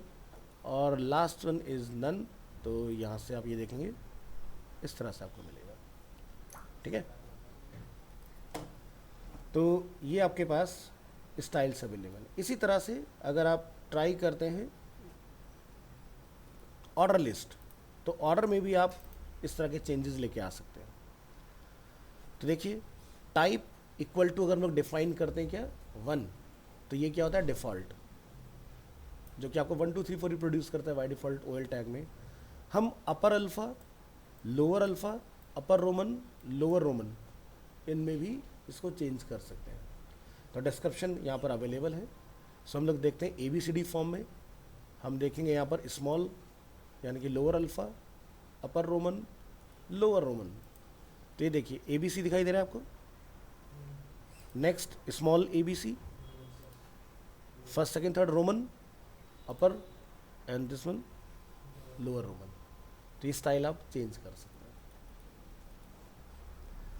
और लास्ट वन इज़ नन, तो यहाँ से आप ये देखेंगे इस तरह से आपको मिलेगा। ठीक है, तो ये आपके पास स्टाइल्स अवेलेबल। इसी तरह से अगर आप ट्राई करते हैं ऑर्डर लिस्ट, तो ऑर्डर में भी आप इस तरह के चेंजेस लेके आ सकते हैं। तो देखिए, टाइप इक्वल टू अगर हम लोग डिफाइन करते हैं क्या, 1, तो ये क्या होता है, डिफ़ॉल्ट, जो कि आपको 1 2 3 4 रिप्रोड्यूस करता है बाय डिफ़ॉल्ट OL टैग में। हम अपर अल्फ़ा, लोअर अल्फ़ा, अपर रोमन, लोअर रोमन, इनमें भी इसको चेंज कर सकते हैं। तो डिस्क्रिप्शन यहाँ पर अवेलेबल है। सो हम लोग देखते हैं ABCD फॉर्म में। हम देखेंगे यहाँ पर स्मॉल यानी कि लोअर अल्फ़ा, अपर रोमन, लोअर रोमन। तो ये देखिए ABC दिखाई दे रहा है आपको। Next small ABC, first second third Roman, upper, and this one lower Roman. तो ये स्टाइल आप चेंज कर सकते हैं।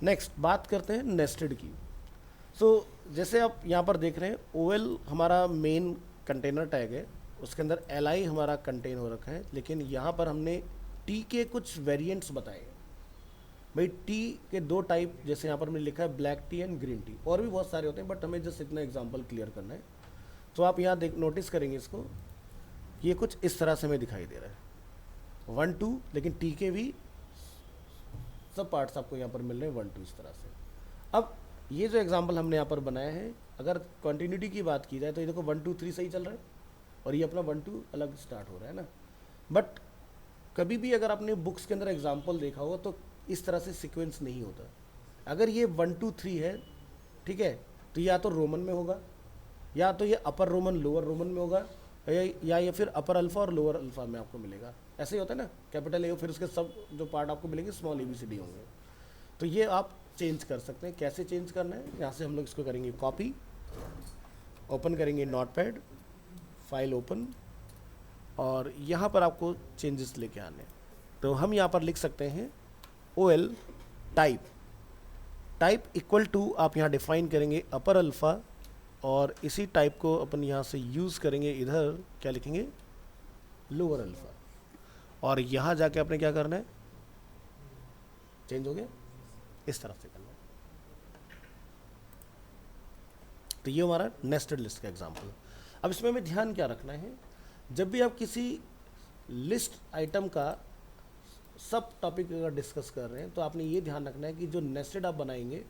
नेक्स्ट बात करते हैं नेस्टेड की। सो जैसे आप यहाँ पर देख रहे हैं, OL हमारा मेन कंटेनर टैग है, उसके अंदर LI हमारा कंटेन हो रखा है, लेकिन यहाँ पर हमने T के कुछ वेरिएंट्स बताए। भाई T के 2 टाइप, जैसे यहाँ पर हमने लिखा है black T and green tea, और भी बहुत सारे होते हैं, बट हमें जस्ट इतना एग्जांपल क्लियर करना है। तो आप यहाँ नोटिस करेंगे इसको, ये कुछ इस तरह से हमें दिखाई दे रहा है 1 2, लेकिन T के भी सब पार्ट्स आपको यहाँ पर मिल रहे हैं 1 2 इस तरह से। अब ये जो एग्जांपल हमने यहाँ पर बनाया है, अगर कंटिन्यूटी की बात की जाए तो ये देखो 1 2 3 सही चल रहा है और ये अपना 1 2 अलग स्टार्ट हो रहा है ना। बट कभी भी अगर आपने बुक्स के अंदर एग्जाम्पल देखा हो तो इस तरह से सीक्वेंस नहीं होता। अगर ये 1 2 3 है, ठीक है, तो या तो रोमन में होगा, या तो ये अपर रोमन लोअर रोमन में होगा, या फिर अपर अल्फ़ा और लोअर अल्फ़ा में आपको मिलेगा। ऐसे ही होता है ना, कैपिटल ए फिर उसके सब जो पार्ट आपको मिलेंगे स्मॉल ABCD होंगे। तो ये आप चेंज कर सकते हैं। कैसे चेंज करना है, यहाँ से हम लोग इसको करेंगे कॉपी, ओपन करेंगे नोटपैड, फाइल ओपन, और यहाँ पर आपको चेंजेस लेके आने। तो हम यहाँ पर लिख सकते हैं OL टाइप इक्वल टू, आप यहाँ डिफाइन करेंगे अपर अल्फ़ा, और इसी टाइप को अपन यहाँ से यूज़ करेंगे, इधर क्या लिखेंगे लोअर अल्फ़ा, और यहाँ जाके आपने क्या करना है, चेंज हो गया, इस तरफ से करना है। तो ये हमारा नेस्टेड लिस्ट का एग्जांपल। अब इसमें हमें ध्यान क्या रखना है, जब भी आप किसी लिस्ट आइटम का सब टॉपिक अगर डिस्कस कर रहे हैं तो आपने ये ध्यान रखना है कि जो नेस्टेड आप बनाएंगे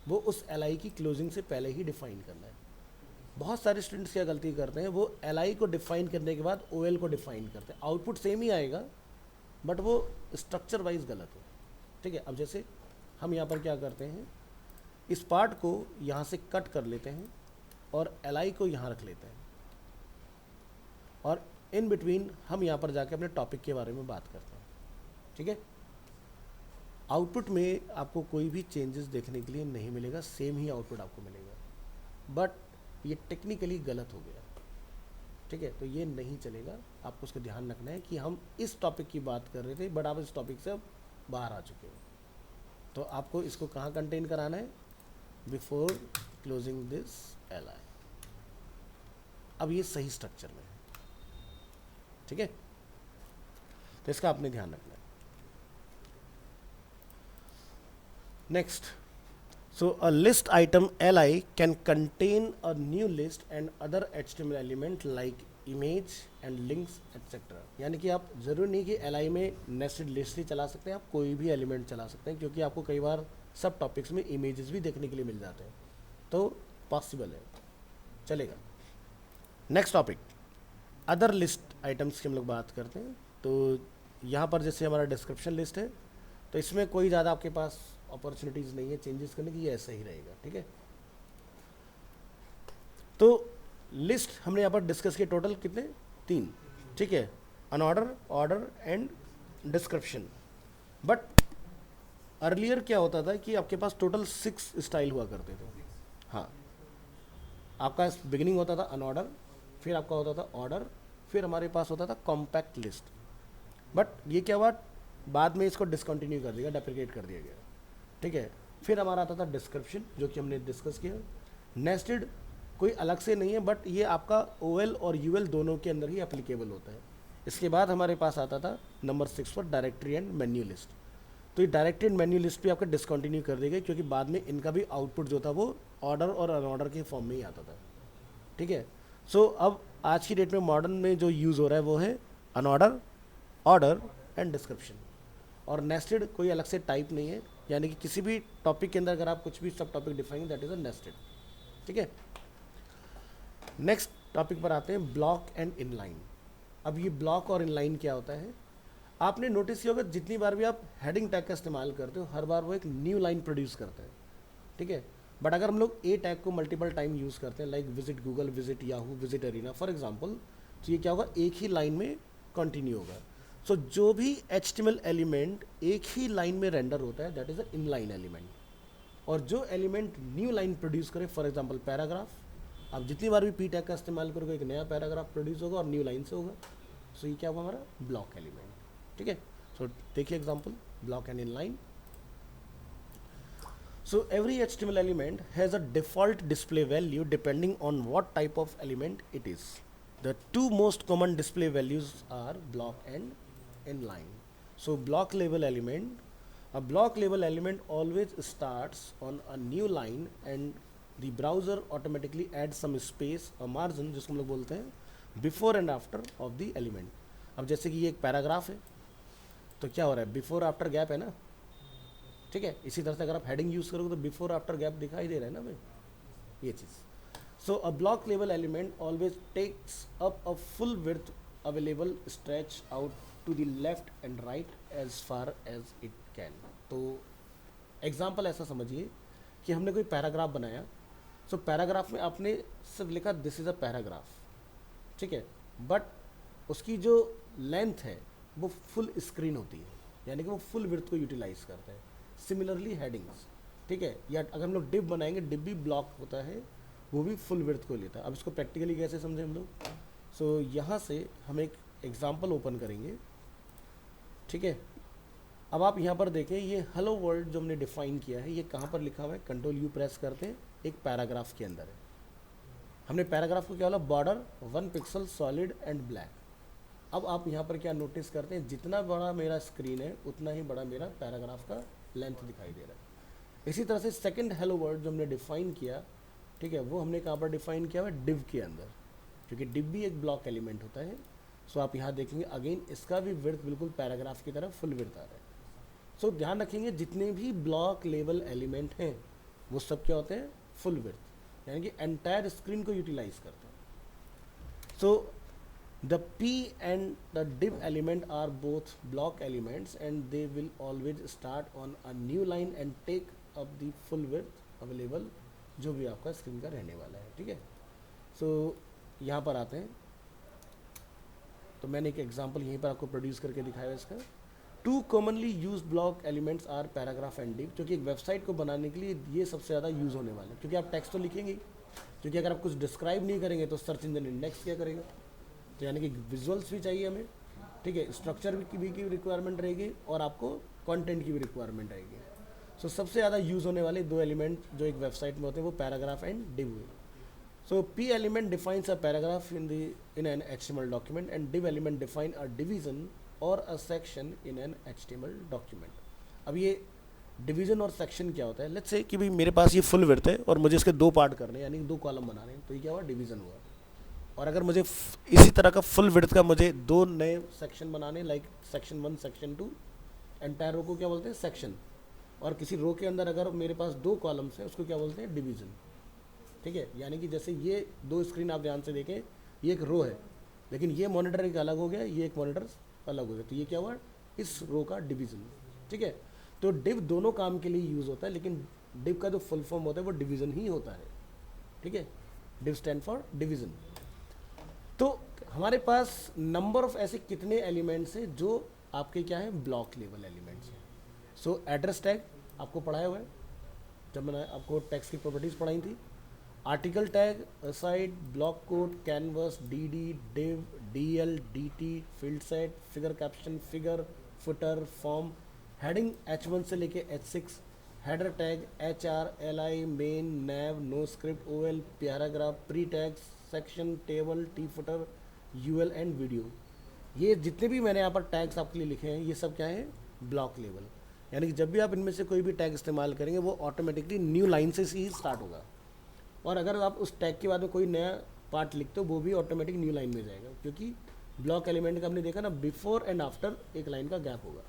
वो उस LI की क्लोजिंग से पहले ही डिफाइन करना है। बहुत सारे स्टूडेंट्स क्या गलती करते हैं, वो LI को डिफाइन करने के बाद OL को डिफाइन करते हैं। आउटपुट सेम ही आएगा बट वो स्ट्रक्चर वाइज गलत है, ठीक है। अब जैसे हम यहाँ पर क्या करते हैं, इस पार्ट को यहाँ से कट कर लेते हैं और LI को यहाँ रख लेते हैं, और इन बिटवीन हम यहाँ पर जाके अपने टॉपिक के बारे में बात करते हैं, ठीक है। आउटपुट में आपको कोई भी चेंजेस देखने के लिए नहीं मिलेगा, सेम ही आउटपुट आपको मिलेगा, बट ये टेक्निकली गलत हो गया, ठीक है। तो ये नहीं चलेगा, आपको उसका ध्यान रखना है कि हम इस टॉपिक की बात कर रहे थे बट आप इस टॉपिक से अब बाहर आ चुके हो, तो आपको इसको कहाँ कंटेन कराना है, बिफोर क्लोजिंग दिस LI। अब ये सही स्ट्रक्चर में है, ठीक है, तो इसका आपने ध्यान रखना है। Next, so a list item LI can contain a new list and other HTML element like image and links etc. यानी कि आप ज़रूरी नहीं कि LI में नेस्टेड लिस्ट ही चला सकते हैं, आप कोई भी एलिमेंट चला सकते हैं, क्योंकि आपको कई बार सब टॉपिक्स में इमेजेस भी देखने के लिए मिल जाते हैं, तो पॉसिबल है, चलेगा। Next topic, other list items की हम लोग बात करते हैं। तो यहाँ पर जैसे हमारा डिस्क्रिप्शन लिस्ट है, तो इसमें कोई ज़्यादा आपके पास अपॉर्चुनिटीज़ नहीं है चेंजेस करने की, ये ऐसा ही रहेगा, ठीक है। तो लिस्ट हमने यहाँ पर डिस्कस किए टोटल कितने, 3, ठीक है, unordered, order and description. But earlier क्या होता था कि आपके पास टोटल 6 स्टाइल हुआ करते थे। हाँ, आपका बिगिनिंग होता था अनऑर्डर, फिर आपका होता था ऑर्डर, फिर हमारे पास होता था कॉम्पैक्ट लिस्ट। बट ये क्या हुआ, बाद में इसको डिसकंटिन्यू कर दिया, डेप्रिकेट कर दिया गया, ठीक है। फिर हमारा आता था डिस्क्रिप्शन, जो कि हमने डिस्कस किया। नेस्टेड कोई अलग से नहीं है, बट ये आपका OL और UL दोनों के अंदर ही एप्लीकेबल होता है। इसके बाद हमारे पास आता था नंबर 6 पर डायरेक्टरी एंड मेन्यू लिस्ट। तो ये डायरेक्टरी एंड मेन्यू लिस्ट भी आपका डिसकंटिन्यू कर देगा, क्योंकि बाद में इनका भी आउटपुट जो था वो ऑर्डर और अनऑर्डर के फॉर्म में ही आता था, ठीक है। सो अब आज की डेट में मॉडर्न में जो यूज़ हो रहा है वो है अनऑर्डर, ऑर्डर एंड डिस्क्रिप्शन। और नेस्टेड कोई अलग से टाइप नहीं है, यानी कि किसी भी टॉपिक के अंदर अगर आप कुछ भी सब topic define, that is a nested, ठीक है। नेक्स्ट टॉपिक पर आते हैं, ब्लॉक एंड इनलाइन। अब ये ब्लॉक और इनलाइन क्या होता है, आपने नोटिस किया होगा जितनी बार भी आप हेडिंग टैग का इस्तेमाल करते हो हर बार वो एक न्यू लाइन प्रोड्यूस करता है, ठीक है। बट अगर हम लोग ए टैग को मल्टीपल टाइम यूज़ करते हैं, like visit Google, visit Yahoo, visit arena for example, तो ये क्या होगा, एक ही लाइन में कंटिन्यू होगा। सो जो भी HTML एलिमेंट एक ही लाइन में रेंडर होता है, that is a inline element. और जो एलिमेंट न्यू लाइन प्रोड्यूस करे, फॉर एग्जांपल पैराग्राफ, आप जितनी बार भी P टैग का इस्तेमाल करोगे एक नया पैराग्राफ प्रोड्यूस होगा और न्यू लाइन से होगा। सो ये क्या होगा, हमारा ब्लॉक एलिमेंट, ठीक है। सो देखिए example, block and inline. So every HTML element has a default display value depending on what type of element it is. The 2 most common display values R block and inline. So block label element, a block label element always starts on a new line and the browser automatically adds some space, a margin जिसको हम लोग बोलते हैं before and after of the element। अब जैसे कि ये एक पैराग्राफ है, तो क्या हो रहा है, बिफोर आफ्टर गैप है ना, ठीक है। इसी तरह से अगर आप हेडिंग यूज़ करोगे तो बिफोर आफ्टर गैप दिखाई दे रहा है ना भाई, ये चीज़। So a block level element always takes up a full width available stretch out to the left and right as far as it can. तो एग्जाम्पल ऐसा समझिए कि हमने कोई पैराग्राफ बनाया। सो पैराग्राफ में आपने सिर्फ लिखा दिस इज़ अ पैराग्राफ, ठीक है, बट उसकी जो लेंथ है वो फुल स्क्रीन होती है, यानी कि वो फुल विड्थ को यूटिलाइज करता है। सिमिलरली हेडिंग्स, ठीक है, या अगर हम लोग डिव बनाएंगे, डिव भी ब्लॉक होता है, वो भी फुल विड्थ को लेता है। अब इसको प्रैक्टिकली कैसे समझें हम लोग। सो यहाँ से हम एक एग्जाम्पल ओपन करेंगे, ठीक है। अब आप यहाँ पर देखें, ये हेलो वर्ल्ड जो हमने डिफाइन किया है, ये कहाँ पर लिखा हुआ है, कंट्रोल यू प्रेस करते हैं, एक पैराग्राफ के अंदर है। हमने पैराग्राफ को क्या बोला, border 1 pixel solid and black. अब आप यहाँ पर क्या नोटिस करते हैं, जितना बड़ा मेरा स्क्रीन है उतना ही बड़ा मेरा पैराग्राफ का लेंथ दिखाई दे रहा है। इसी तरह से सेकंड हेलो वर्ड जो हमने डिफाइन किया, ठीक है, वो हमने कहाँ पर डिफाइन किया हुआ है, डिव के अंदर, क्योंकि डिव भी एक ब्लॉक एलिमेंट होता है। सो आप यहाँ देखेंगे अगेन इसका भी विड्थ बिल्कुल पैराग्राफ की तरह फुल विड्थ आ रहा है। सो ध्यान रखेंगे जितने भी ब्लॉक लेवल एलिमेंट हैं वो सब क्या होते हैं, फुल विड्थ, यानी कि एंटायर स्क्रीन को यूटिलाइज करते हैं। सो the p and the div element are both block elements and they will always start on a new line and take up the full width available जो भी आपका screen का रहने वाला है, ठीक है। सो यहाँ पर आते हैं, तो मैंने एक एग्जांपल यहीं पर आपको प्रोड्यूस करके दिखाया है इसका। 2 commonly use block elements are paragraph and div, क्योंकि एक वेबसाइट को बनाने के लिए ये सबसे ज़्यादा यूज़ होने वाले हैं, क्योंकि आप टेक्स्ट तो लिखेंगे, क्योंकि अगर आप कुछ डिस्क्राइब नहीं करेंगे तो सर्च इंजन इंडेक्स क्या करेगा। तो यानी कि विजुअल्स भी चाहिए हमें, ठीक है, स्ट्रक्चर की रिक्वायरमेंट रहेगी और आपको कंटेंट की भी रिक्वायरमेंट रहेगी। सो सबसे ज़्यादा यूज़ होने वाले 2 एलिमेंट जो एक वेबसाइट में होते हैं वो पैराग्राफ एंड डिव है। So p element defines a paragraph in an HTML document and div element define a division or a section in an HTML document. अब ये डिवीजन और सेक्शन क्या होता है, लेट्स से कि भाई मेरे पास ये फुल विड्थ है और मुझे इसके 2 पार्ट करने हैं, यानी 2 कॉलम बनाने हैं, तो ये क्या हुआ, डिवीजन हुआ। और अगर मुझे इसी तरह का फुल विड्थ का मुझे 2 नए सेक्शन बनाने, like section 1 section 2, entire row को क्या बोलते हैं, सेक्शन। और किसी रो के अंदर अगर मेरे पास 2 कॉलम्स हैं उसको क्या बोलते हैं, डिवीजन, ठीक है। यानी कि जैसे ये 2 स्क्रीन आप ध्यान से देखें, ये एक रो है, लेकिन ये मॉनिटर एक अलग हो गया, ये एक मॉनिटर अलग हो गया, तो ये क्या हुआ, इस रो का डिवीजन, ठीक है। तो डिव दोनों काम के लिए यूज़ होता है, लेकिन डिव का जो फुल फॉर्म होता है वो डिवीजन ही होता है, ठीक है। Div stand for division. तो हमारे पास नंबर ऑफ ऐसे कितने एलिमेंट्स हैं जो आपके क्या है, ब्लॉक लेवल एलिमेंट्स हैं। सो एड्रेस टैग आपको पढ़ाया हुआ है, जब मैंने आपको टैग्स की प्रॉपर्टीज़ पढ़ाई थी। Article tag, aside, block code, canvas, D, div, DL, DT, field set, figure caption, figure, footer, form, heading H1 से लेके H6, header tag, HR, LI, main, nav, no script, OL, paragraph, pre tag, section, table, T footer, UL and video. ये जितने भी मैंने यहाँ पर tags आपके लिए लिखे हैं ये सब क्या है, ब्लॉक लेवल। यानी कि जब भी आप इनमें से कोई भी टैग इस्तेमाल करेंगे वो ऑटोमेटिकली न्यू लाइन से ही स्टार्ट होगा, और अगर आप उस टैग के बाद में कोई नया पार्ट लिखते हो वो भी ऑटोमेटिक न्यू लाइन में जाएगा, क्योंकि ब्लॉक एलिमेंट का हमने देखा ना, बिफोर एंड आफ्टर एक लाइन का गैप होगा,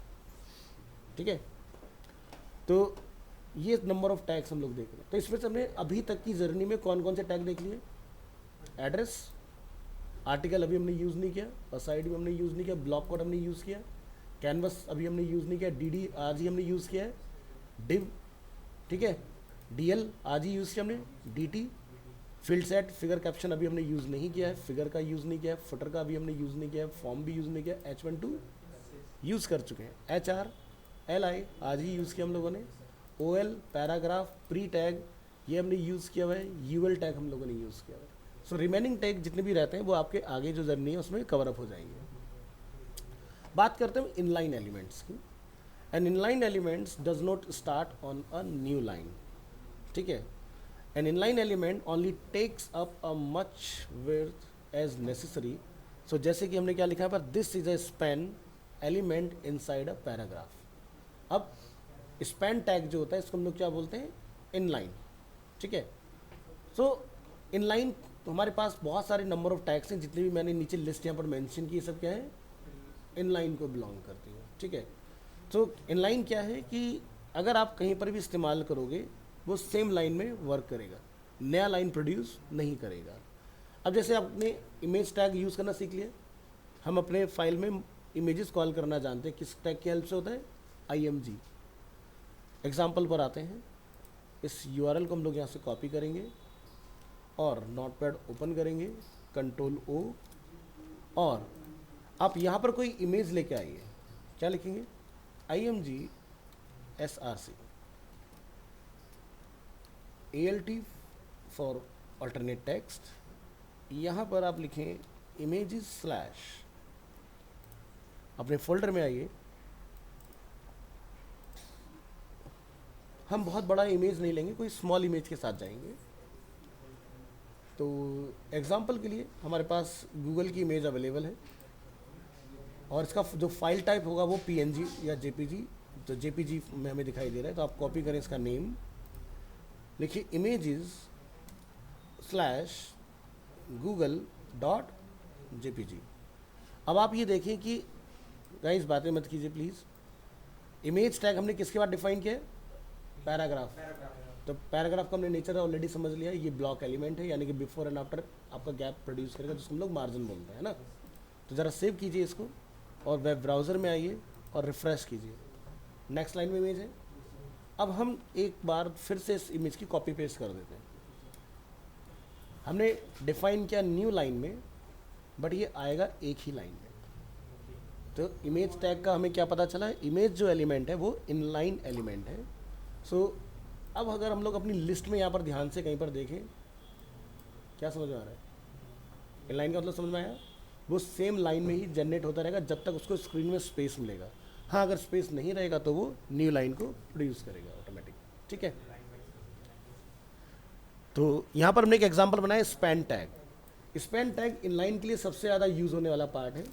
ठीक है। तो ये नंबर ऑफ टैग्स हम लोग देख रहे हैं। तो इसमें से हमने अभी तक की जर्नी में कौन कौन से टैग देख लिए, एड्रेस, आर्टिकल अभी हमने यूज़ नहीं किया, असाइड भी हमने यूज़ नहीं किया, ब्लॉक कोड हमने यूज़ किया, कैनवस अभी हमने यूज़ नहीं किया, DD आज ही हमने यूज़ किया है, डिव, ठीक है, DL आज ही यूज़ किया हमने, DT, field set, figure caption अभी हमने यूज़ नहीं किया है, फिगर का यूज़ नहीं किया है, फुटर का अभी हमने यूज़ नहीं किया है, फॉर्म भी यूज़ नहीं किया, H1 2 यूज़ कर चुके हैं, HR, LI आज ही यूज़ किया हम लोगों ने, OL, पैराग्राफ, प्री टैग ये हमने यूज़ किया हुआ है, UL टैग हम लोगों ने यूज़ किया हुआ है। सो रिमेनिंग टैग जितने भी रहते हैं वो आपके आगे जो जर्नी है उसमें कवर अप हो जाएंगे। बात करते हैं इनलाइन एलिमेंट्स की। An inline elements does not start on a new line, ठीक है। An inline element only takes up a much width as necessary. So जैसे कि हमने क्या लिखा है पर, this is a span element inside a paragraph. अब स्पैन टैग जो होता है इसको हम लोग क्या बोलते हैं, इनलाइन, ठीक है। सो इनलाइन हमारे पास बहुत सारे नंबर ऑफ टैग्स हैं, जितने भी मैंने नीचे लिस्ट यहाँ पर मेंशन की, सब क्या है, इनलाइन को बिलोंग करती है, ठीक है। तो इनलाइन क्या है कि अगर आप कहीं पर भी इस्तेमाल करोगे वो सेम लाइन में वर्क करेगा, नया लाइन प्रोड्यूस नहीं करेगा। अब जैसे आपने इमेज टैग यूज़ करना सीख लिया, हम अपने फाइल में इमेजेस कॉल करना जानते हैं, किस टैग की हेल्प से होता है, img। एग्जाम्पल पर आते हैं, इस URL को हम लोग यहाँ से कॉपी करेंगे और नोटपैड ओपन करेंगे, कंट्रोल O, और आप यहाँ पर कोई इमेज लेके आइए, क्या लिखेंगे, img src, alt for alternate text. यहाँ पर आप लिखें इमेजेस स्लैश, अपने फोल्डर में आइए। हम बहुत बड़ा इमेज नहीं लेंगे, कोई स्मॉल इमेज के साथ जाएंगे। तो एग्जांपल के लिए हमारे पास गूगल की इमेज अवेलेबल है और इसका जो फाइल टाइप होगा वो PNG या JPG, तो JPG में हमें दिखाई दे रहा है। तो आप कॉपी करें इसका नेम, लिखिए images स्लैश google.jpg। अब आप ये देखें कि गाइस बातें मत कीजिए प्लीज़। इमेज टैग हमने किसके बाद डिफाइन किया है, पैराग्राफ। तो पैराग्राफ का हमने नेचर ऑलरेडी समझ लिया, ये ब्लॉक एलिमेंट है, यानी कि बिफोर एंड आफ्टर आपका गैप प्रोड्यूस करेगा, जिसको हम लोग मार्जिन बोलते हैं ना। तो ज़रा सेव कीजिए इसको और वेब ब्राउज़र में आइए और रिफ़्रेश कीजिए। नेक्स्ट लाइन में इमेज है। अब हम एक बार फिर से इस इमेज की कॉपी पेस्ट कर देते हैं। हमने डिफाइन किया न्यू लाइन में, बट ये आएगा एक ही लाइन में। तो इमेज टैग का हमें क्या पता चला है, इमेज जो एलिमेंट है वो इनलाइन एलिमेंट है। सो अब अगर हम लोग अपनी लिस्ट में यहाँ पर ध्यान से कहीं पर देखें, क्या समझ में आ रहा है, इनलाइन का मतलब समझ में आया, वो सेम लाइन में ही जनरेट होता रहेगा जब तक उसको स्क्रीन में स्पेस मिलेगा। हाँ, अगर स्पेस नहीं रहेगा तो वो न्यू लाइन को प्रोड्यूस करेगा ऑटोमेटिक, ठीक है। तो यहाँ पर हमने एक एग्जांपल बनाया span tag. Span tag inline के लिए सबसे ज़्यादा यूज़ होने वाला पार्ट है।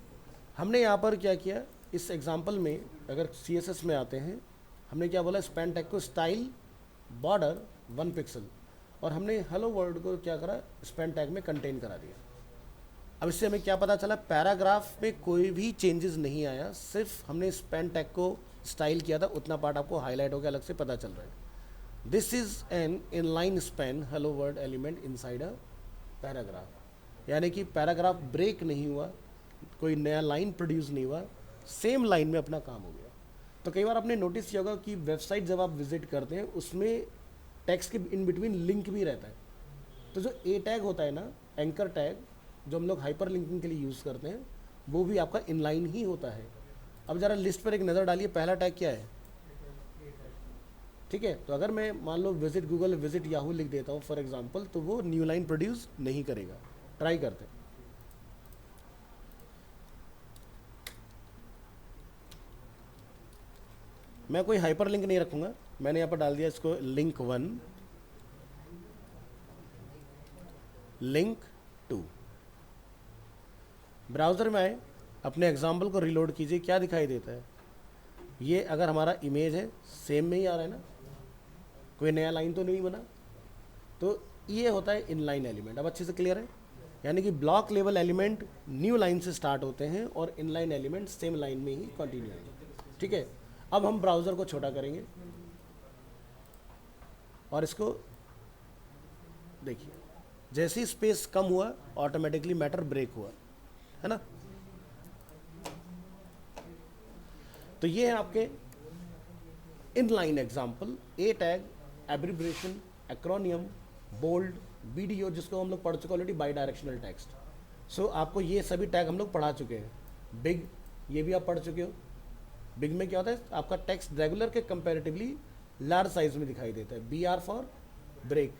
हमने यहाँ पर क्या किया, इस एग्जांपल में अगर CSS में आते हैं, हमने क्या बोला, स्पैन टैग को स्टाइल बॉर्डर 1 पिक्सल, और हमने हेलो वर्ल्ड को क्या करा, स्पैन टैग में कंटेन करा दिया। अब इससे हमें क्या पता चला, पैराग्राफ में कोई भी चेंजेस नहीं आया, सिर्फ हमने स्पैन टैग को स्टाइल किया था, उतना पार्ट आपको हाईलाइट होकर अलग से पता चल रहा है। This is an inline span hello world element inside a paragraph, यानी कि पैराग्राफ ब्रेक नहीं हुआ, कोई नया लाइन प्रोड्यूस नहीं हुआ, सेम लाइन में अपना काम हो गया। तो कई बार आपने नोटिस किया होगा कि वेबसाइट जब आप विजिट करते हैं उसमें टेक्स्ट के इन बिटवीन लिंक भी रहता है। तो जो ए टैग होता है ना, एंकर टैग, जो हम लोग हाइपर लिंकिंग के लिए यूज़ करते हैं, वो भी आपका इनलाइन ही होता है। अब ज़रा लिस्ट पर एक नज़र डालिए, पहला टैग क्या है, ठीक है। तो अगर मैं मान लो विजिट गूगल, विजिट याहू लिख देता हूँ फॉर एग्जांपल, तो वो न्यू लाइन प्रोड्यूस नहीं करेगा। ट्राई करते हैं। मैं कोई हाइपर लिंक नहीं रखूँगा, मैंने यहाँ पर डाल दिया इसको लिंक 1, लिंक 2। ब्राउज़र में आए, अपने एग्जाम्पल को रिलोड कीजिए, क्या दिखाई देता है, ये अगर हमारा इमेज है सेम में ही आ रहा है ना, कोई नया लाइन तो नहीं बना। तो ये होता है इनलाइन एलिमेंट। अब अच्छे से क्लियर है, यानी कि block level element new line से स्टार्ट होते हैं और इनलाइन एलिमेंट सेम लाइन में ही कंटिन्यू होंगे, ठीक है। अब हम ब्राउज़र को छोटा करेंगे और इसको देखिए, जैसे ही स्पेस कम हुआ ऑटोमेटिकली मैटर ब्रेक हुआ, है ना। तो ये है आपके इनलाइन एग्जाम्पल, ए टैग, एब्रिब्रेशन, एक्रोनियम, बोल्ड, BDO, जिसको हम लोग पढ़ चुके ऑलरेडी, बाई डायरेक्शनल टेक्स्ट। सो आपको ये सभी टैग हम लोग पढ़ा चुके हैं। बिग, ये भी आप पढ़ चुके हो। बिग में क्या होता है, आपका टेक्स्ट रेगुलर के कंपैरेटिवली लार्ज साइज में दिखाई देता है। BR for break.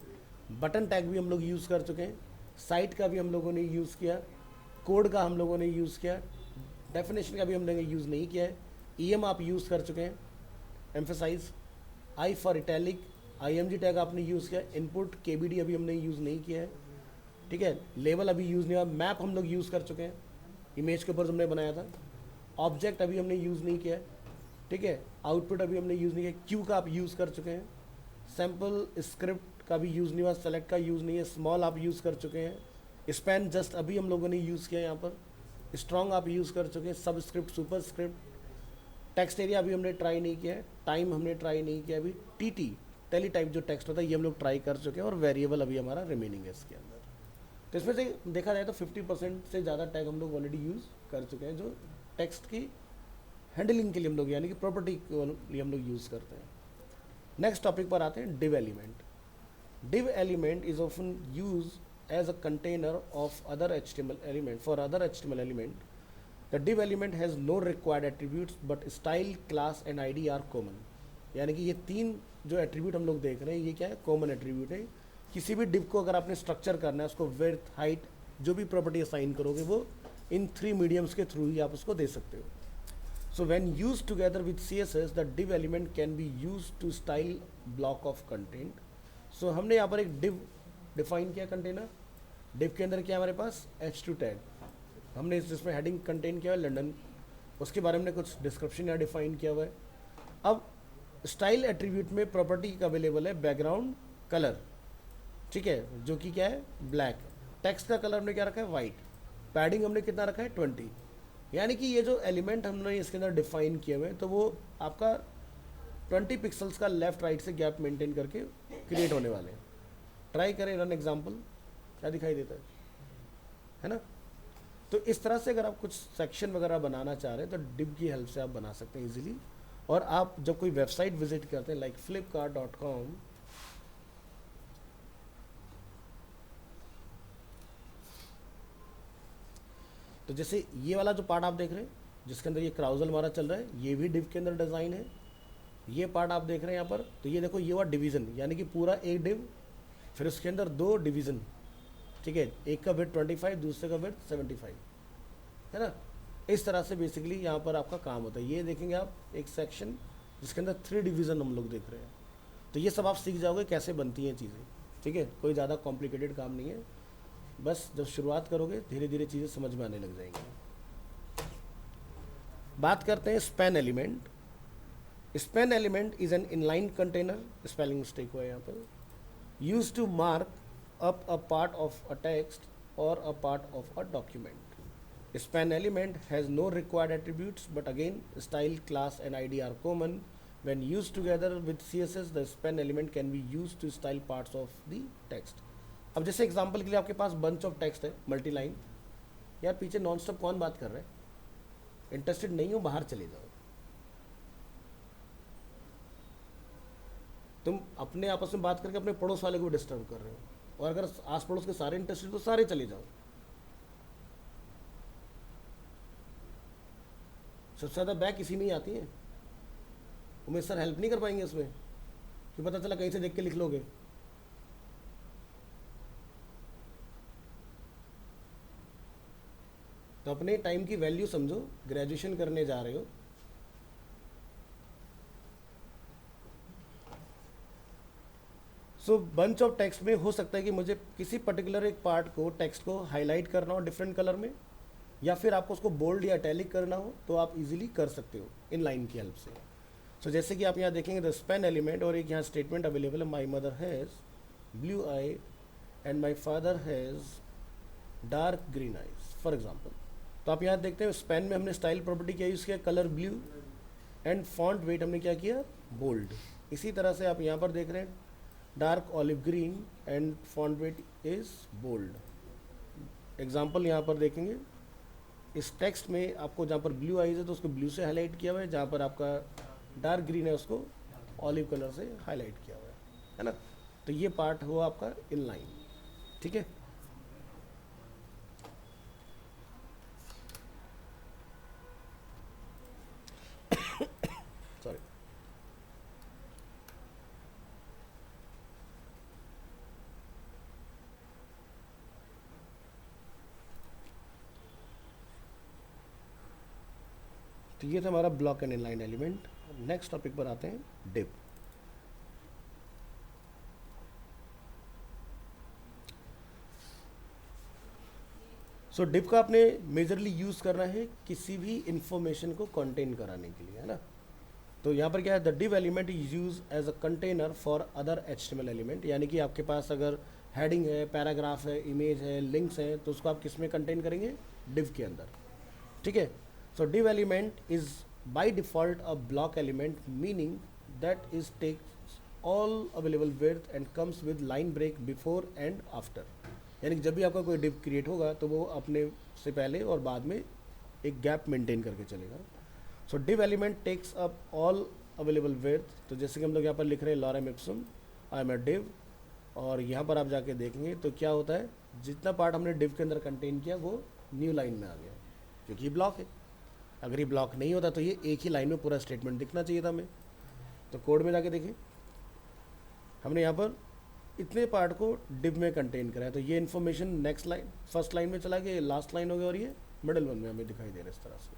Button tag भी हम लोग यूज़ कर चुके हैं, साइट का भी हम लोगों ने यूज़ किया, कोड का हम लोगों ने यूज़ किया, डेफिनेशन का भी हम लोगों ने यूज़ नहीं किया है। EM आप यूज़ कर चुके हैं, emphasise. I for italic, IMG tag आपने यूज़ किया। इनपुट KBD अभी हमने यूज़ नहीं किया है, ठीक है। लेवल अभी यूज़ नहीं हुआ। मैप हम लोग यूज़ कर चुके हैं, इमेज के ऊपर हमने बनाया था। ऑब्जेक्ट अभी हमने यूज़ नहीं किया है, ठीक है। आउटपुट अभी हमने यूज़ नहीं किया। क्यू का आप यूज़ कर चुके हैं। सैम्पल स्क्रिप्ट का भी यूज़ नहीं हुआ, सेलेक्ट का यूज़ नहीं है। स्मॉल आप यूज़ कर चुके हैं। स्पैन जस्ट अभी हम लोगों ने यूज़ किया यहाँ पर। स्ट्रॉन्ग आप यूज़ कर चुके हैं। सब script, super script, text area अभी हमने ट्राई नहीं किया है, टाइम हमने ट्राई नहीं किया अभी, टी टेली टाइप जो टेक्स्ट होता है ये हम लोग ट्राई कर चुके हैं, और वेरिएबल अभी हमारा रिमेनिंग है इसके अंदर। तो इसमें से देखा जाए तो 50% से ज़्यादा टैग हम लोग ऑलरेडी यूज़ कर चुके हैं, जो टेक्स्ट की हैंडलिंग के लिए हम लोग, यानी कि प्रॉपर्टी के लिए हम लोग यूज़ करते हैं। नेक्स्ट टॉपिक पर आते हैं, div element. Div element is often use as a container of other HTML element. For other HTML element the div element has no required attributes but style, class and id are common। यानी कि ये तीन जो attribute हम लोग देख रहे हैं ये क्या है, कॉमन एट्रीब्यूट है। किसी भी div को अगर आपने स्ट्रक्चर करना है, उसको विड्थ, हाइट, जो भी प्रॉपर्टी असाइन करोगे वो इन 3 मीडियम्स के थ्रू ही आप उसको दे सकते हो। So when use together with CSS the div element can be use to style block of content. So हमने यहाँ पर एक div डिफाइन किया कंटेनर। div के अंदर क्या है हमारे पास, h2 टैग, हमने जिसमें हेडिंग कंटेन किया है लंदन, उसके बारे में कुछ डिस्क्रिप्शन यहाँ डिफाइन किया हुआ है। अब स्टाइल एट्रीब्यूट में प्रॉपर्टी अवेलेबल है बैकग्राउंड कलर, ठीक है, जो कि क्या है, ब्लैक। टेक्स्ट का कलर हमने क्या रखा है, वाइट। पैडिंग हमने कितना रखा है, 20। यानी कि ये जो एलिमेंट हमने इसके अंदर डिफाइन किए हुए हैं तो वो आपका 20 पिक्सल्स का लेफ्ट राइट से गैप मेंटेन करके क्रिएट होने वाले हैं। ट्राई करें, रन एग्जाम्पल, क्या दिखाई देता है ना। तो इस तरह से अगर आप कुछ सेक्शन वगैरह बनाना चाह रहे हैं तो div की हेल्प से आप बना सकते हैं इजीली। और आप जब कोई वेबसाइट विजिट करते हैं लाइक flipkart.com, तो जैसे ये वाला जो पार्ट आप देख रहे हैं जिसके अंदर ये क्राउजल हमारा चल रहा है, ये भी div के अंदर डिज़ाइन है। ये पार्ट आप देख रहे हैं यहाँ पर, तो ये देखो, ये हुआ डिवीज़न, यानी कि पूरा एक div, फिर उसके अंदर 2 डिवीज़न, ठीक है, एक का विड्थ 25, दूसरे का विड्थ 75, है ना। इस तरह से बेसिकली यहाँ पर आपका काम होता है। ये देखेंगे आप एक सेक्शन जिसके अंदर 3 डिवीज़न हम लोग देख रहे हैं। तो ये सब आप सीख जाओगे कैसे बनती हैं चीज़ें, ठीक है, कोई ज़्यादा कॉम्प्लिकेटेड काम नहीं है, बस जब शुरुआत करोगे धीरे धीरे चीज़ें समझ में आने लग जाएंगी। बात करते हैं span element. Span element is an inline container, spelling mistake हुआ है यहाँ पर, use to mark up a part of a text or a part of a document. Span element has no required attributes, but again style, class and id are common. When used together with CSS the span element can be used to style parts of the text। अब जैसे example के लिए आपके पास bunch of text है, multi line. यार पीछे non stop कौन बात कर रहा है, इंटरेस्टेड नहीं हो बाहर चले जाओ। तुम अपने आपस में बात करके अपने पड़ोस वाले को डिस्टर्ब कर रहे हो, और अगर आस पड़ोस के सारे इंटरेस्टेड तो सारे चले जाओ। सबसे ज़्यादा बैक इसी में ही आती है। उमेश सर हेल्प नहीं कर पाएंगे इसमें कि पता चला कहीं से देख के लिख लोगे। तो अपने टाइम की वैल्यू समझो, ग्रेजुएशन करने जा रहे हो, सो बंच ऑफ टेक्स्ट में हो सकता है कि मुझे किसी पर्टिकुलर एक पार्ट को, टेक्स्ट को हाईलाइट करना हो डिफरेंट कलर में, या फिर आपको उसको बोल्ड या इटैलिक करना हो, तो आप इजीली कर सकते हो इन लाइन की हेल्प से। सो जैसे कि आप यहाँ देखेंगे द स्पेन एलिमेंट, और एक यहाँ स्टेटमेंट अवेलेबल है, my mother has blue I and my father has dark green eyes for example. तो आप यहाँ देखते हैं स्पेन में हमने स्टाइल प्रॉपर्टी क्या यूज़ किया, colour blue, and font wait हमने क्या किया, बोल्ड। इसी तरह से आप यहाँ पर देख रहे हैं dark olive green and font weight is bold. Example यहाँ पर देखेंगे, इस टेक्स्ट में आपको जहाँ पर ब्लू आइज है तो उसको ब्लू से हाईलाइट किया हुआ है, जहाँ पर आपका डार्क ग्रीन है उसको ऑलिव कलर से हाईलाइट किया हुआ है ना। तो ये पार्ट हुआ आपका इन लाइन, ठीक है। सॉरी, तो ये था हमारा block and inline element. Next topic पर आते हैं, डिव। सो डिव का आपने मेजरली यूज़ करना है किसी भी इंफॉर्मेशन को कंटेन कराने के लिए, है ना। तो यहाँ पर क्या है, the div element is use as a container for other HTML element. यानी कि आपके पास अगर हेडिंग है, पैराग्राफ है, इमेज है, लिंक्स हैं, तो उसको आप किस में कंटेन करेंगे, डिव के अंदर, ठीक है। So div element is by default a block element, meaning that is takes all available width and comes with line break before and after. यानी कि जब भी आपका कोई div क्रिएट होगा तो वो अपने से पहले और बाद में एक गैप मेंटेन करके चलेगा. So div element takes up all available width. तो जैसे कि हम लोग यहाँ पर लिख रहे हैं lorem ipsum I am a div, और यहाँ पर आप जाके देखेंगे तो क्या होता है, जितना पार्ट हमने div के अंदर कंटेन किया वो न्यू लाइन में आ गया, क्योंकि ये ब्लॉक है. अगर ये ब्लॉक नहीं होता तो ये एक ही लाइन में पूरा स्टेटमेंट दिखना चाहिए था हमें. तो कोड में जाके देखिए, हमने यहाँ पर इतने पार्ट को डिव में कंटेन करा है. तो ये information next line, first line में चला गया, ये लास्ट लाइन हो गया, और ये मिडिल वन में हमें दिखाई दे रहा है इस तरह से.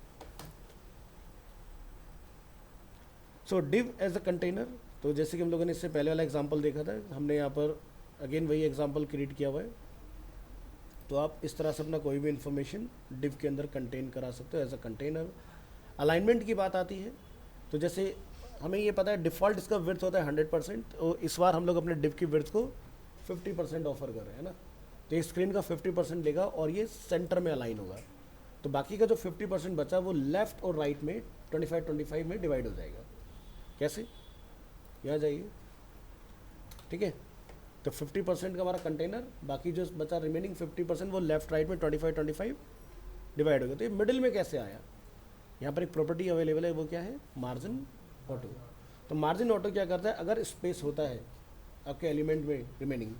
सो डिव एज अ कंटेनर. तो जैसे कि हम लोगों ने इससे पहले वाला एग्जांपल देखा था, हमने यहाँ पर अगेन वही एग्जांपल क्रिएट किया हुआ है. तो आप इस तरह से अपना कोई भी इन्फॉर्मेशन डिव के अंदर कंटेन करा सकते हो एज अ कंटेनर. अलाइनमेंट की बात आती है, तो जैसे हमें ये पता है डिफ़ॉल्ट इसका विड्थ होता है 100%. तो इस बार हम लोग अपने डिव की विड्थ को 50% ऑफर कर रहे हैं ना. तो ये स्क्रीन का 50% लेगा और ये सेंटर में अलाइन होगा. तो बाकी का जो 50% बचा वो लेफ्ट और राइट में 25-25 में डिवाइड हो जाएगा. कैसे, यहाँ जाइए, ठीक है. तो 50% का हमारा कंटेनर, बाकी जो बचा रिमेनिंग 50% वो लेफ्ट राइट में 25-25 डिवाइड हो गया. तो ये मिडिल में कैसे आया, यहाँ पर एक प्रॉपर्टी अवेलेबल है, वो क्या है, मार्जिन ऑटो. तो मार्जिन ऑटो क्या करता है, अगर स्पेस होता है आपके एलिमेंट में रिमेनिंग,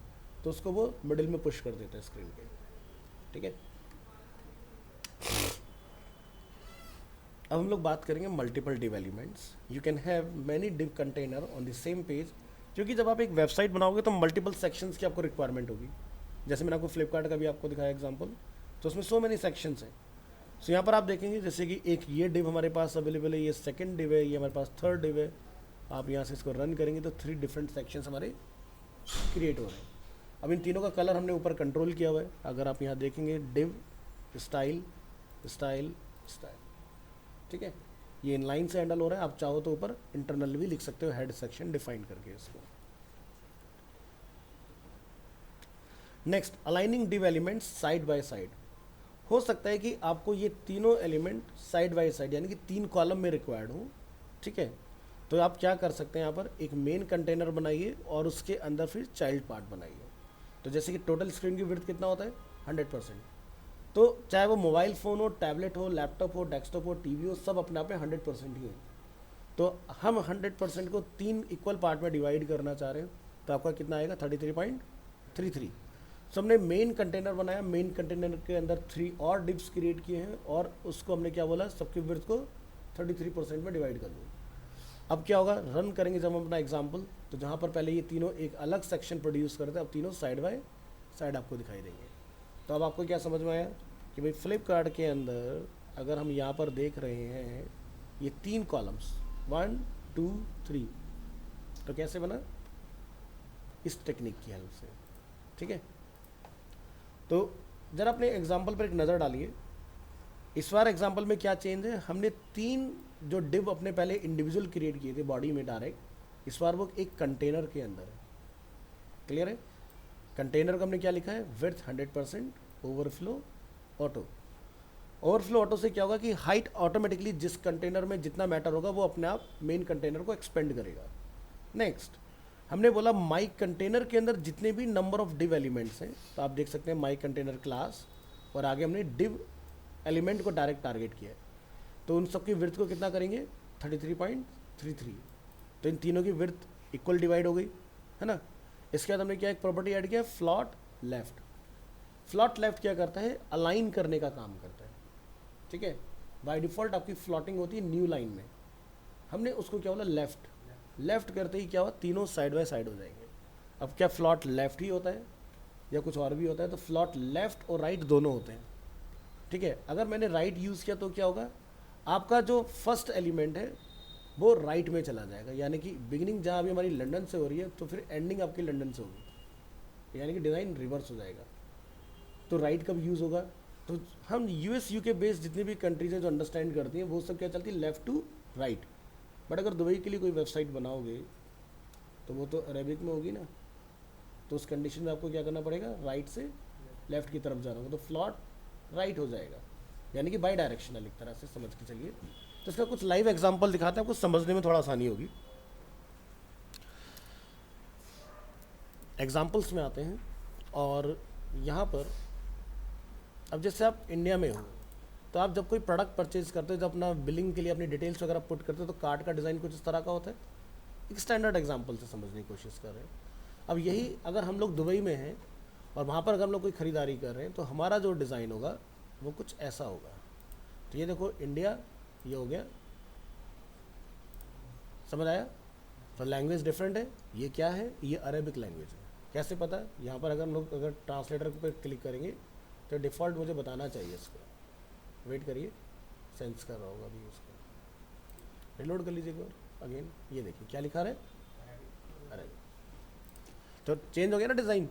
तो उसको वो मिडिल में पुश कर देता है स्क्रीन के. ठीक है. अब हम लोग बात करेंगे multiple div elements. You can have many div container on the same page, क्योंकि जब आप एक वेबसाइट बनाओगे तो मल्टीपल सेक्शंस की आपको रिक्वायरमेंट होगी. जैसे मैंने आपको फ्लिपकार्ट का भी आपको दिखाया एग्जांपल, तो उसमें सो मैनी सेक्शंस हैं. सो यहाँ पर आप देखेंगे जैसे कि एक ये डिव हमारे पास अवेलेबल है, ये सेकंड डिव है, ये हमारे पास थर्ड डिव है. आप यहाँ से इसको रन करेंगे तो 3 डिफरेंट सेक्शंस हमारे क्रिएट हो रहे हैं. अब इन तीनों का कलर हमने ऊपर कंट्रोल किया हुआ है. अगर आप यहाँ देखेंगे डिव स्टाइल स्टाइल स्टाइल, ठीक है, ये इनलाइन से हैंडल हो रहा है. आप चाहो तो ऊपर इंटरनल भी लिख सकते हो हेड सेक्शन डिफाइन करके इसको. Next, aligning div elements side by side. हो सकता है कि आपको ये तीनों एलिमेंट साइड बाय साइड यानी कि 3 कॉलम में रिक्वायर्ड हो. ठीक है. तो आप क्या कर सकते हैं, यहाँ पर एक मेन कंटेनर बनाइए और उसके अंदर फिर चाइल्ड पार्ट बनाइए. तो जैसे कि टोटल स्क्रीन की विड्थ कितना होता है, 100%. तो चाहे वो मोबाइल फ़ोन हो, टैबलेट हो, लैपटॉप हो, डेस्कटॉप हो, टीवी हो, सब अपने आप में 100% ही है. तो हम 100% को 3 इक्वल पार्ट में डिवाइड करना चाह रहे हैं. तो आपका कितना आएगा, 33.33. सो हमने मेन कंटेनर बनाया, मेन कंटेनर के अंदर 3 और डिव्स क्रिएट किए हैं, और उसको हमने क्या बोला, सबकी विड्थ को 33% में डिवाइड कर दो. अब क्या होगा, रन करेंगे जब हम अपना एग्जाम्पल, तो जहाँ पर पहले ये तीनों एक अलग सेक्शन प्रोड्यूस करते हैं, अब तीनों साइड बाय साइड आपको दिखाई देंगे. तो अब आपको क्या समझ में आया कि भाई फ्लिपकार्ट के अंदर अगर हम यहाँ पर देख रहे हैं ये 3 कॉलम्स 1 2 3, तो कैसे बना, इस टेक्निक की हेल्प से. ठीक है. तो जरा अपने एग्जाम्पल पर एक नज़र डालिए. इस बार एग्जाम्पल में क्या चेंज है, हमने 3 जो डिव अपने पहले इंडिविजुअल क्रिएट किए थे बॉडी में डायरेक्ट, इस बार वो एक कंटेनर के अंदर है. क्लियर है. कंटेनर को हमने क्या लिखा है, width 100%, overflow auto. Overflow auto से क्या होगा कि हाइट ऑटोमेटिकली जिस कंटेनर में जितना मैटर होगा वो अपने आप मेन कंटेनर को एक्सपेंड करेगा. नेक्स्ट, हमने बोला माई कंटेनर के अंदर जितने भी नंबर ऑफ डिव एलिमेंट्स हैं, तो आप देख सकते हैं माई कंटेनर क्लास, और आगे हमने डिव एलिमेंट को डायरेक्ट टारगेट किया है. तो उन सबकी विड्थ को कितना करेंगे, 33.33. तो इन तीनों की विड्थ इक्वल डिवाइड हो गई है ना. इसके बाद हमने क्या एक प्रॉपर्टी ऐड किया, फ्लॉट लेफ्ट. फ्लॉट लेफ्ट क्या करता है, अलाइन करने का काम करता है. ठीक है. बाय डिफ़ॉल्ट आपकी फ्लॉटिंग होती है न्यू लाइन में, हमने उसको क्या बोला, लेफ्ट. लेफ्ट करते ही क्या हुआ, तीनों साइड बाय साइड हो जाएंगे. अब क्या फ्लॉट लेफ्ट ही होता है या कुछ और भी होता है, तो फ्लॉट लेफ्ट और राइट दोनों होते हैं. ठीक है. अगर मैंने राइट यूज़ किया तो क्या होगा, आपका जो फर्स्ट एलिमेंट है वो राइट में चला जाएगा, यानी कि बिगिनिंग जहाँ अभी हमारी लंदन से हो रही है तो फिर एंडिंग आपकी लंदन से होगी, यानी कि डिज़ाइन रिवर्स हो जाएगा. तो राइट कब यूज़ होगा, तो हम US UK बेस्ड जितनी भी कंट्रीज हैं जो अंडरस्टैंड करती हैं वो सब क्या चलती है, लेफ़्ट टू राइट. बट अगर दुबई के लिए कोई वेबसाइट बनाओगे तो वो तो अरेबिक में होगी ना, तो उस कंडीशन में आपको क्या करना पड़ेगा, राइट से लेफ़्ट की तरफ जाना होगा, तो फ्लॉट राइट हो जाएगा. यानी कि बाई डायरेक्शनल एक तरह से समझ के चलिए। तो इसका कुछ लाइव एग्जांपल दिखाते हैं, आपको समझने में थोड़ा आसानी होगी। एग्जांपल्स में आते हैं और यहाँ पर अब जैसे आप इंडिया में हो तो आप जब कोई प्रोडक्ट परचेज करते हो, जब अपना बिलिंग के लिए अपनी डिटेल्स वगैरह पुट करते हो तो कार्ड का डिज़ाइन कुछ इस तरह का होता है। एक स्टैंडर्ड एग्जांपल से समझने की कोशिश कर रहे हैं। अब यही अगर हम लोग दुबई में हैं और वहाँ पर अगर हम लोग कोई ख़रीदारी कर रहे हैं तो हमारा जो डिज़ाइन होगा वो कुछ ऐसा होगा। तो ये देखो इंडिया, ये हो गया, समझ आया। तो लैंग्वेज डिफरेंट है, ये क्या है, ये अरेबिक लैंग्वेज है। कैसे पता है? यहाँ पर अगर हम लोग अगर ट्रांसलेटर पर क्लिक करेंगे तो डिफ़ॉल्ट मुझे बताना चाहिए इसको। वेट करिए, सेंस कर रहा होगा अभी उसको। रिलोड कर लीजिए एक बार अगेन, ये देखिए क्या लिखा रहा है, अरेबिक। तो चेंज हो गया ना डिज़ाइन।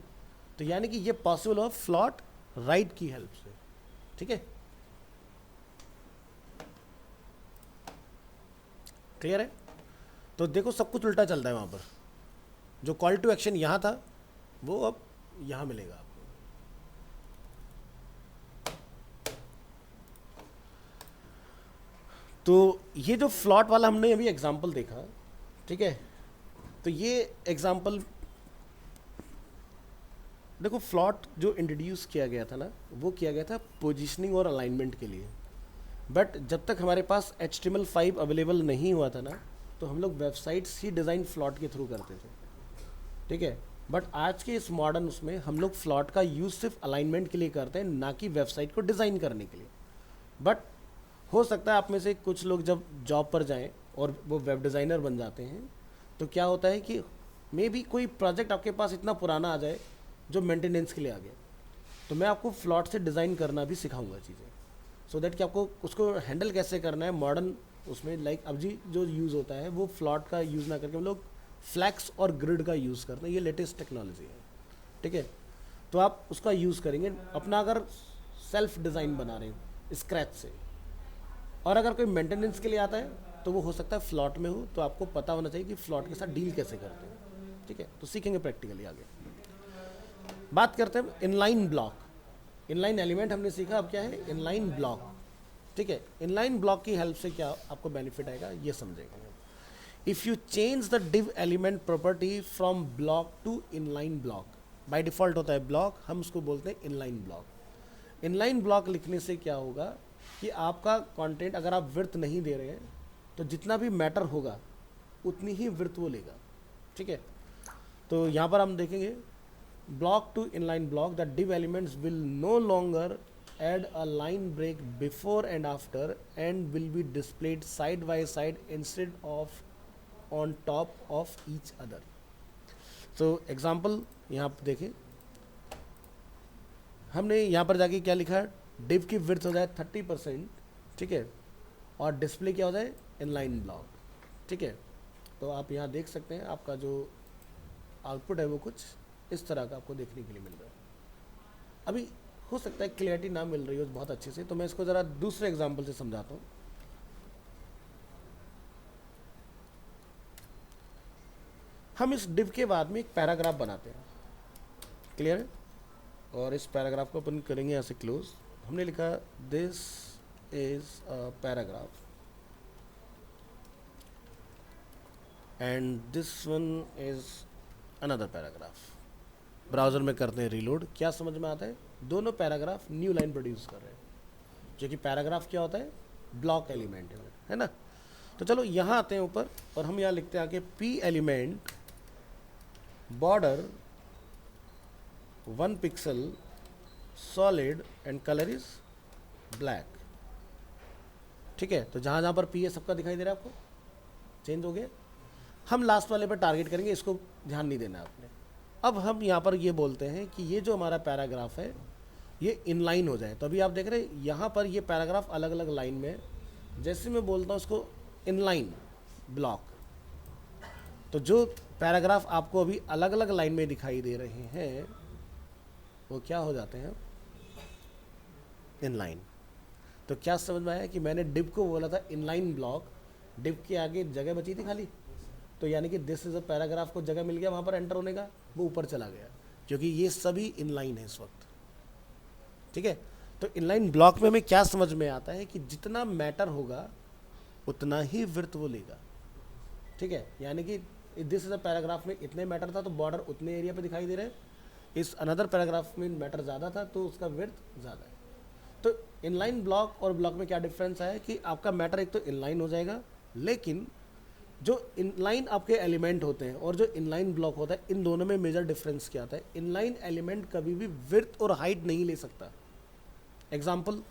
तो यानी कि ये पॉसिबल हो फ्लॉट राइट की हेल्प से, ठीक है, क्लियर है। तो देखो सब कुछ उल्टा चल रहा है वहाँ पर। जो कॉल टू एक्शन यहाँ था वो अब यहाँ मिलेगा आपको। तो ये जो फ्लॉट वाला हमने अभी एग्जांपल देखा, ठीक है, तो ये एग्जांपल देखो, फ्लॉट जो इंट्रोड्यूस किया गया था ना, वो किया गया था पोजीशनिंग और अलाइनमेंट के लिए। बट जब तक हमारे पास HTML5 अवेलेबल नहीं हुआ था ना, तो हम लोग वेबसाइट्स ही डिज़ाइन फ्लॉट के थ्रू करते थे, ठीक है। बट आज के इस मॉडर्न उसमें हम लोग फ्लॉट का यूज़ सिर्फ अलाइनमेंट के लिए करते हैं, ना कि वेबसाइट को डिज़ाइन करने के लिए। बट हो सकता है आप में से कुछ लोग जब जॉब पर जाएं और वो वेब डिज़ाइनर बन जाते हैं तो क्या होता है कि मे बी कोई प्रोजेक्ट आपके पास इतना पुराना आ जाए जो मेंटेनेंस के लिए आ गया, तो मैं आपको फ्लॉट से डिज़ाइन करना भी सिखाऊंगा चीज़ें, सो दैट कि आपको उसको हैंडल कैसे करना है मॉडर्न उसमें। लाइक अब जी जो यूज़ होता है वो फ्लॉट का यूज़ ना करके हम लोग फ्लैक्स और ग्रिड का यूज़ करते हैं। ये लेटेस्ट टेक्नोलॉजी है, ठीक है। तो आप उसका यूज़ करेंगे अपना अगर सेल्फ डिज़ाइन बना रहे हैं स्क्रैच से। और अगर कोई मेंटेनेंस के लिए आता है तो वो हो सकता है फ्लॉट में हो, तो आपको पता होना चाहिए कि फ्लॉट के साथ डील कैसे करते हैं, ठीक है। तो सीखेंगे प्रैक्टिकली आगे। बात करते हैं इनलाइन ब्लॉक। इनलाइन एलिमेंट हमने सीखा, अब क्या है इनलाइन ब्लॉक, ठीक है। इनलाइन ब्लॉक की हेल्प से क्या आपको बेनिफिट आएगा ये समझेंगे। If you change the div element property from block to inline block, by default होता है ब्लॉक, हम उसको बोलते हैं इनलाइन ब्लॉक। इनलाइन ब्लॉक लिखने से क्या होगा कि आपका कंटेंट अगर आप विड्थ नहीं दे रहे हैं तो जितना भी मैटर होगा उतनी ही विड्थ वो लेगा, ठीक है। तो यहाँ पर हम देखेंगे block to inline block, the div elements will no longer add a line break before and after and will be displayed side by side instead of on top of each other. So example यहाँ पर देखें, हमने यहाँ पर जाके क्या लिखा है, div की विड्थ हो जाए 30%, ठीक है, और डिस्प्ले क्या हो जाए इनलाइन ब्लॉक, ठीक है। तो आप यहाँ देख सकते हैं आपका जो आउटपुट है वो कुछ इस तरह का आपको देखने के लिए मिल रहा है। अभी हो सकता है क्लियरिटी ना मिल रही हो बहुत अच्छे से, तो मैं इसको ज़रा दूसरे एग्जांपल से समझाता हूँ। हम इस div के बाद में एक पैराग्राफ बनाते हैं, क्लियर है। और इस पैराग्राफ को अपन करेंगे यहाँ से क्लोज। हमने लिखा this is a paragraph and this one is another paragraph. Browser में करते हैं रीलोड, क्या समझ में आता है, दोनों पैराग्राफ न्यू लाइन प्रोड्यूस कर रहे हैं, जो कि पैराग्राफ क्या होता है ब्लॉक एलिमेंट है ना। तो चलो यहाँ आते हैं ऊपर और हम यहाँ लिखते हैं आगे p element border 1 pixel solid and colour is black, ठीक है। तो जहाँ जहाँ पर p है सबका दिखाई दे रहा है आपको, चेंज हो गया। हम लास्ट वाले पर टारगेट करेंगे, इसको ध्यान नहीं देना आपने। अब हम यहाँ पर ये बोलते हैं कि ये जो हमारा पैराग्राफ है ये इनलाइन हो जाए। तो अभी आप देख रहे हैं यहाँ पर ये पैराग्राफ अलग अलग लाइन में है। जैसे मैं बोलता हूँ इसको इनलाइन ब्लॉक, तो जो पैराग्राफ आपको अभी अलग अलग लाइन में दिखाई दे रहे हैं वो क्या हो जाते हैं इनलाइन। तो क्या समझ में आया कि मैंने div को बोला था इनलाइन ब्लॉक, div के आगे जगह बची थी खाली, तो यानी कि दिस इज अ पैराग्राफ को जगह मिल गया वहाँ पर एंटर होने का, वो ऊपर चला गया क्योंकि ये सभी इनलाइन है इस वक्त, ठीक है। तो इनलाइन ब्लॉक में हमें क्या समझ में आता है कि जितना मैटर होगा उतना ही विड्थ वो लेगा, ठीक है। यानी कि दिस इज अ पैराग्राफ में इतने मैटर था तो बॉर्डर उतने एरिया पे दिखाई दे रहे हैं, इस अनदर पैराग्राफ में मैटर ज़्यादा था तो उसका विड्थ ज़्यादा है। तो इनलाइन ब्लॉक और ब्लॉक में क्या डिफरेंस है कि आपका मैटर एक तो इनलाइन हो जाएगा, लेकिन जो इनलाइन आपके एलिमेंट होते हैं और जो इनलाइन ब्लॉक होता है, इन दोनों में मेजर डिफरेंस क्या आता है। इनलाइन एलिमेंट कभी भी विड्थ और हाइट नहीं ले सकता। एग्जाम्पल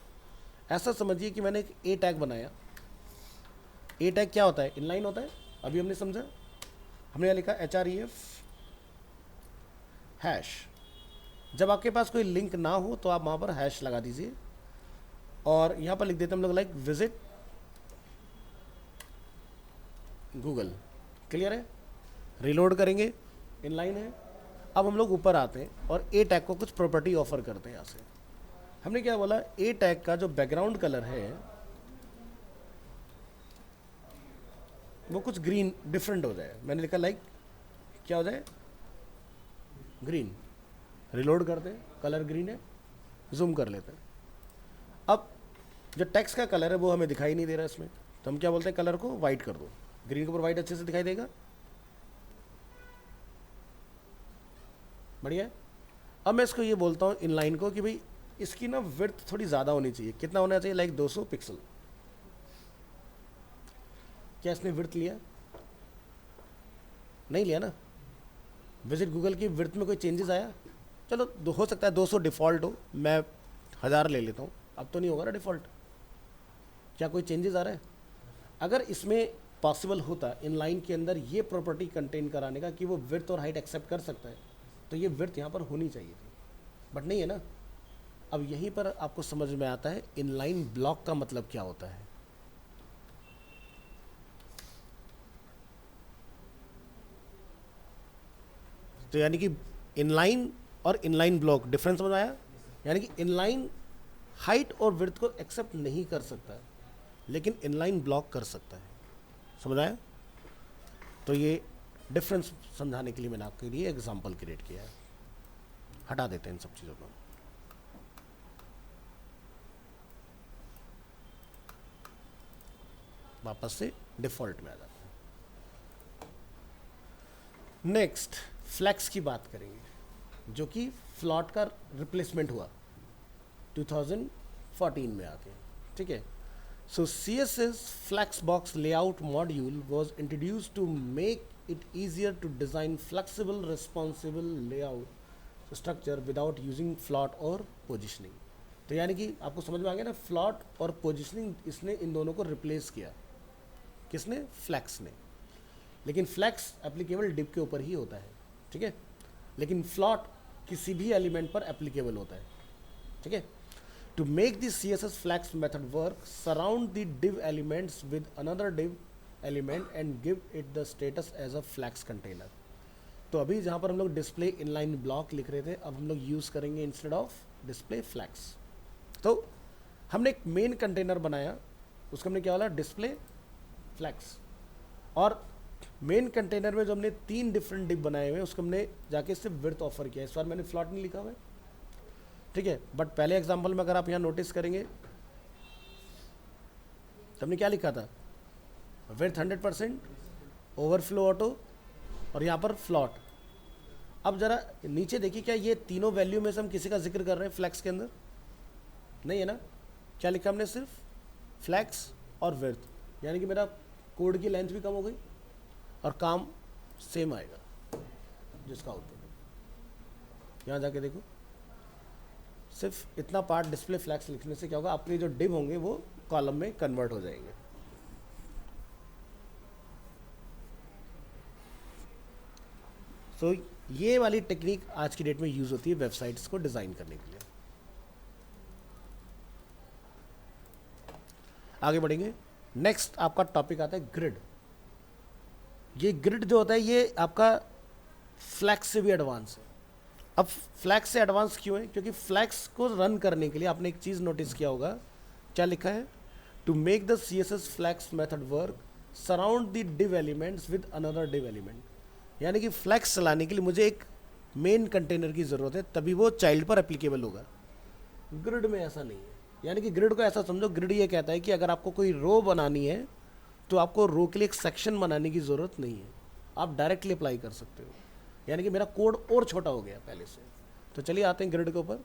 ऐसा समझिए कि मैंने एक ए टैग बनाया। ए टैग क्या होता है, इनलाइन होता है। अभी हमने समझा, हमने लिखा HREF हैश। जब आपके पास कोई लिंक ना हो तो आप वहाँ पर हैश लगा दीजिए और यहाँ पर लिख देते हैं हम लोग लाइक विजिट गूगल। क्लियर है। रिलोड करेंगे, इनलाइन है। अब हम लोग ऊपर आते हैं और ए टैग को कुछ प्रॉपर्टी ऑफर करते हैं। यहाँ से हमने क्या बोला, ए टैग का जो बैकग्राउंड कलर है वो कुछ ग्रीन डिफरेंट हो जाए। मैंने लिखा लाइक क्या हो जाए, ग्रीन। रिलोड करते हैं, कलर ग्रीन है, जूम कर लेते हैं। अब जो टेक्स्ट का कलर है वो हमें दिखाई नहीं दे रहा इसमें, तो हम क्या बोलते हैं, कलर को वाइट कर दो। ग्रीन के ऊपर वाइट अच्छे से दिखाई देगा, बढ़िया है। अब मैं इसको ये बोलता हूँ इनलाइन को कि भाई इसकी ना विड्थ थोड़ी ज़्यादा होनी चाहिए। कितना होना चाहिए, लाइक 200 पिक्सल। क्या इसने विड्थ लिया, नहीं लिया ना। विजिट गूगल की विड्थ में कोई चेंजेस आया, चलो हो सकता है 200 डिफ़ॉल्ट हो, मैं 1000 ले लेता हूँ। अब तो नहीं होगा ना डिफ़ॉल्ट, क्या कोई चेंजेस आ रहा है। अगर इसमें पॉसिबल होता इनलाइन के अंदर ये प्रॉपर्टी कंटेन कराने का कि वो विड्थ और हाइट एक्सेप्ट कर सकता है, तो ये विड्थ यहाँ पर होनी चाहिए थी, बट नहीं है ना। अब यहीं पर आपको समझ में आता है इनलाइन ब्लॉक का मतलब क्या होता है। तो यानी कि इनलाइन और इनलाइन ब्लॉक डिफरेंस समझ आया। यानी कि इनलाइन हाइट और विड्थ को एक्सेप्ट नहीं कर सकता है, लेकिन इनलाइन ब्लॉक कर सकता है। समझ आया। तो ये डिफरेंस समझाने के लिए मैंने आपके लिए एग्जांपल क्रिएट किया है। हटा देते हैं इन सब चीज़ों को। वापस से डिफ़ॉल्ट में आ जाते हैं। नेक्स्ट फ्लैक्स की बात करेंगे, जो कि फ्लॉट का रिप्लेसमेंट हुआ 2014 में आके, ठीक है। So CSS Flexbox layout module was introduced to make it easier to design flexible, responsive layout structure without using float और positioning। तो यानी कि आपको समझ में आ गया ना, फ्लॉट और पोजिशनिंग इसने इन दोनों को रिप्लेस किया। किसने, फ्लैक्स ने। लेकिन फ्लैक्स एप्लीकेबल डिव के ऊपर ही होता है, ठीक है। लेकिन फ्लॉट किसी भी एलिमेंट पर एप्लीकेबल होता है, ठीक है। To make the CSS flex method work, surround the div elements with another div element and give it the status as a flex container। तो अभी जहाँ पर हम लोग डिस्प्ले इनलाइन ब्लॉक लिख रहे थे, अब हम लोग यूज़ करेंगे इंस्टेड ऑफ डिस्प्ले फ्लैक्स। तो हमने एक मेन कंटेनर बनाया, उसको हमने क्या बोला, डिस्प्ले फ्लैक्स। और मेन कंटेनर में जो हमने 3 डिफरेंट डिव बनाए हुए हैं, उसको हमने जाके सिर्फ विड्थ ऑफर किया। इस बार मैंने फ्लॉट नहीं लिखा हुआ है, ठीक है। बट पहले एग्जांपल में अगर आप यहाँ नोटिस करेंगे तो हमने क्या लिखा था, विड्थ 100%, ओवरफ्लो ऑटो और यहाँ पर फ्लॉट। अब जरा नीचे देखिए, क्या ये तीनों वैल्यू में से हम किसी का जिक्र कर रहे हैं फ्लैक्स के अंदर, नहीं है ना। क्या लिखा हमने, सिर्फ फ्लैक्स और विड्थ। यानी कि मेरा कोड की लेंथ भी कम हो गई और काम सेम आएगा जिसका आउटपुट। यहाँ जाके देखो, सिर्फ इतना पार्ट डिस्प्ले फ्लैक्स लिखने से क्या होगा, आपके जो डिव होंगे वो कॉलम में कन्वर्ट हो जाएंगे। सो ये वाली टेक्निक आज की डेट में यूज होती है वेबसाइट्स को डिजाइन करने के लिए। आगे बढ़ेंगे। नेक्स्ट आपका टॉपिक आता है ग्रिड। ये ग्रिड जो होता है ये आपका फ्लैक्स से भी एडवांस है। अब फ्लैक्स से एडवांस क्यों है, क्योंकि फ्लैक्स को रन करने के लिए आपने एक चीज़ नोटिस किया होगा, क्या लिखा है, to make the CSS flex method work surround the div elements with another div element. यानी कि फ्लैक्स चलाने के लिए मुझे एक मेन कंटेनर की ज़रूरत है, तभी वो चाइल्ड पर एप्लीकेबल होगा। ग्रिड में ऐसा नहीं है। यानी कि ग्रिड को ऐसा समझो, ग्रिड ये कहता है कि अगर आपको कोई रो बनानी है तो आपको रो के लिए एक सेक्शन बनाने की ज़रूरत नहीं है, आप डायरेक्टली अप्लाई कर सकते हो। यानी कि मेरा कोड और छोटा हो गया पहले से। तो चलिए आते हैं ग्रिड के ऊपर।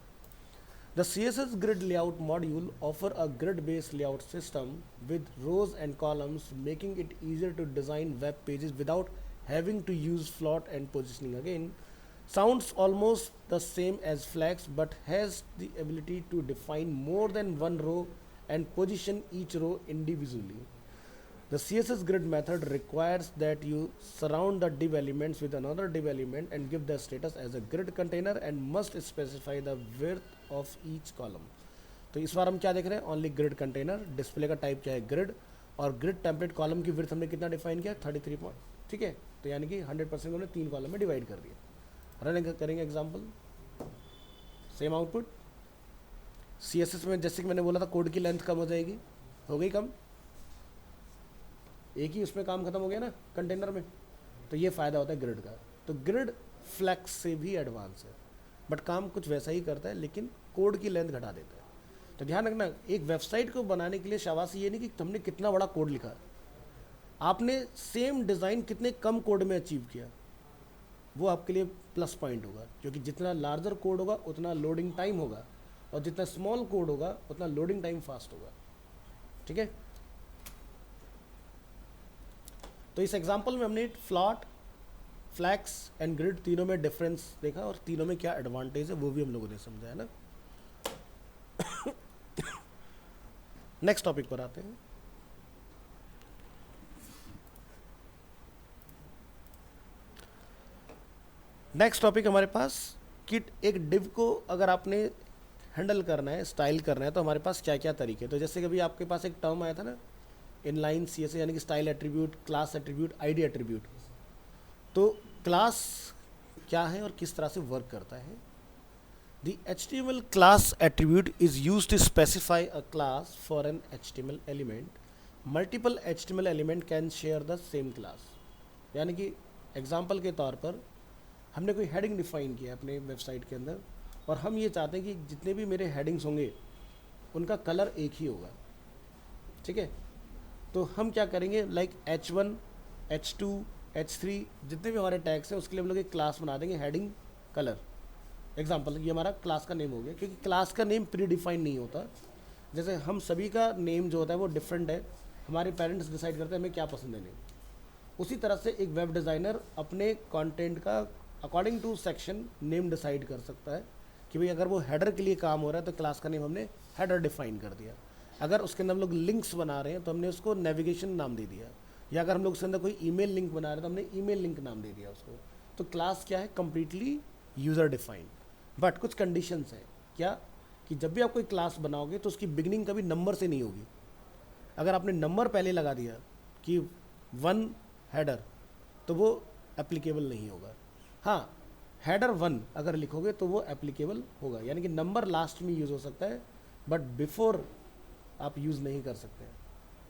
The CSS Grid Layout module offer a grid-based layout system with rows and columns, making it easier to design web pages without having to use float and positioning. Again, sounds almost the same as Flex, but has the ability to define more than one row and position each row individually. The CSS grid method requires that you surround the div elements with another div element and give the status as a grid container and must specify the width of each column. तो इस बार हम क्या देख रहे हैं, only grid container, display का type क्या है ग्रिड, और ग्रिड टेम्पलेट कॉलम की विड्थ हमने कितना डिफाइन किया 33 पॉइंट, ठीक है। तो यानी कि 100% हमने 3 कॉलम में डिवाइड कर दिया। रन करेंगे एग्जाम्पल, सेम आउटपुट। CSS में जैसे कि मैंने बोला था कोड की लेंथ कम हो जाएगी, हो गई कम, एक ही उसमें काम खत्म हो गया ना कंटेनर में। तो ये फ़ायदा होता है ग्रिड का। तो ग्रिड फ्लेक्स से भी एडवांस है, बट काम कुछ वैसा ही करता है लेकिन कोड की लेंथ घटा देता है। तो ध्यान रखना, एक वेबसाइट को बनाने के लिए शाबाशी ये नहीं कि तुमने कितना बड़ा कोड लिखा, आपने सेम डिज़ाइन कितने कम कोड में अचीव किया, वो आपके लिए प्लस पॉइंट होगा। क्योंकि जितना लार्जर कोड होगा उतना लोडिंग टाइम होगा, और जितना स्मॉल कोड होगा उतना लोडिंग टाइम फास्ट होगा, ठीक है। तो इस एग्जांपल में हमने फ्लॉट, फ्लैक्स एंड ग्रिड तीनों में डिफरेंस देखा, और तीनों में क्या एडवांटेज है वो भी हम लोगों ने समझा है ना। नेक्स्ट टॉपिक पर आते हैं। नेक्स्ट टॉपिक हमारे पास कि एक डिव को अगर आपने हैंडल करना है, स्टाइल करना है, तो हमारे पास क्या क्या तरीके हैं। तो जैसे कभी आपके पास एक टर्म आया था ना, इनलाइन CSS, यानी कि style attribute, class attribute, ID attribute. तो क्लास क्या है और किस तरह से वर्क करता है। The HTML class attribute is used to specify a class for an HTML element. Multiple HTML element can share the same class. यानी कि एग्जाम्पल के तौर पर हमने कोई हेडिंग डिफाइन किया अपने वेबसाइट के अंदर, और हम ये चाहते हैं कि जितने भी मेरे हेडिंग्स होंगे उनका कलर एक ही होगा, ठीक है। तो हम क्या करेंगे, लाइक H1, H2, H3 जितने भी हमारे टैग्स हैं उसके लिए हम लोग एक क्लास बना देंगे हेडिंग कलर। एग्जाम्पल, ये हमारा क्लास का नेम हो गया, क्योंकि क्लास का नेम प्री डिफाइन नहीं होता। जैसे हम सभी का नेम जो होता है वो डिफरेंट है, हमारे पेरेंट्स डिसाइड करते हैं हमें क्या पसंद है नेम। उसी तरह से एक वेब डिज़ाइनर अपने कंटेंट का according to section name decide कर सकता है कि भाई अगर वो हेडर के लिए काम हो रहा है तो क्लास का नेम हमने हेडर डिफाइन कर दिया। अगर उसके अंदर हम लोग लिंक्स बना रहे हैं तो हमने उसको नेविगेशन नाम दे दिया, या अगर हम लोग उसके अंदर कोई ईमेल लिंक बना रहे हैं तो हमने ईमेल लिंक नाम दे दिया उसको। तो क्लास क्या है, कंप्लीटली यूज़र डिफाइंड। बट कुछ कंडीशंस हैं क्या, कि जब भी आप कोई क्लास बनाओगे तो उसकी बिगनिंग कभी नंबर से नहीं होगी। अगर आपने नंबर पहले लगा दिया कि 1 हेडर, तो वो एप्लीकेबल नहीं होगा। हाँ, हेडर 1 अगर लिखोगे तो वो एप्लीकेबल होगा, यानी कि नंबर लास्ट में यूज़ हो सकता है बट बिफोर आप यूज़ नहीं कर सकते हैं,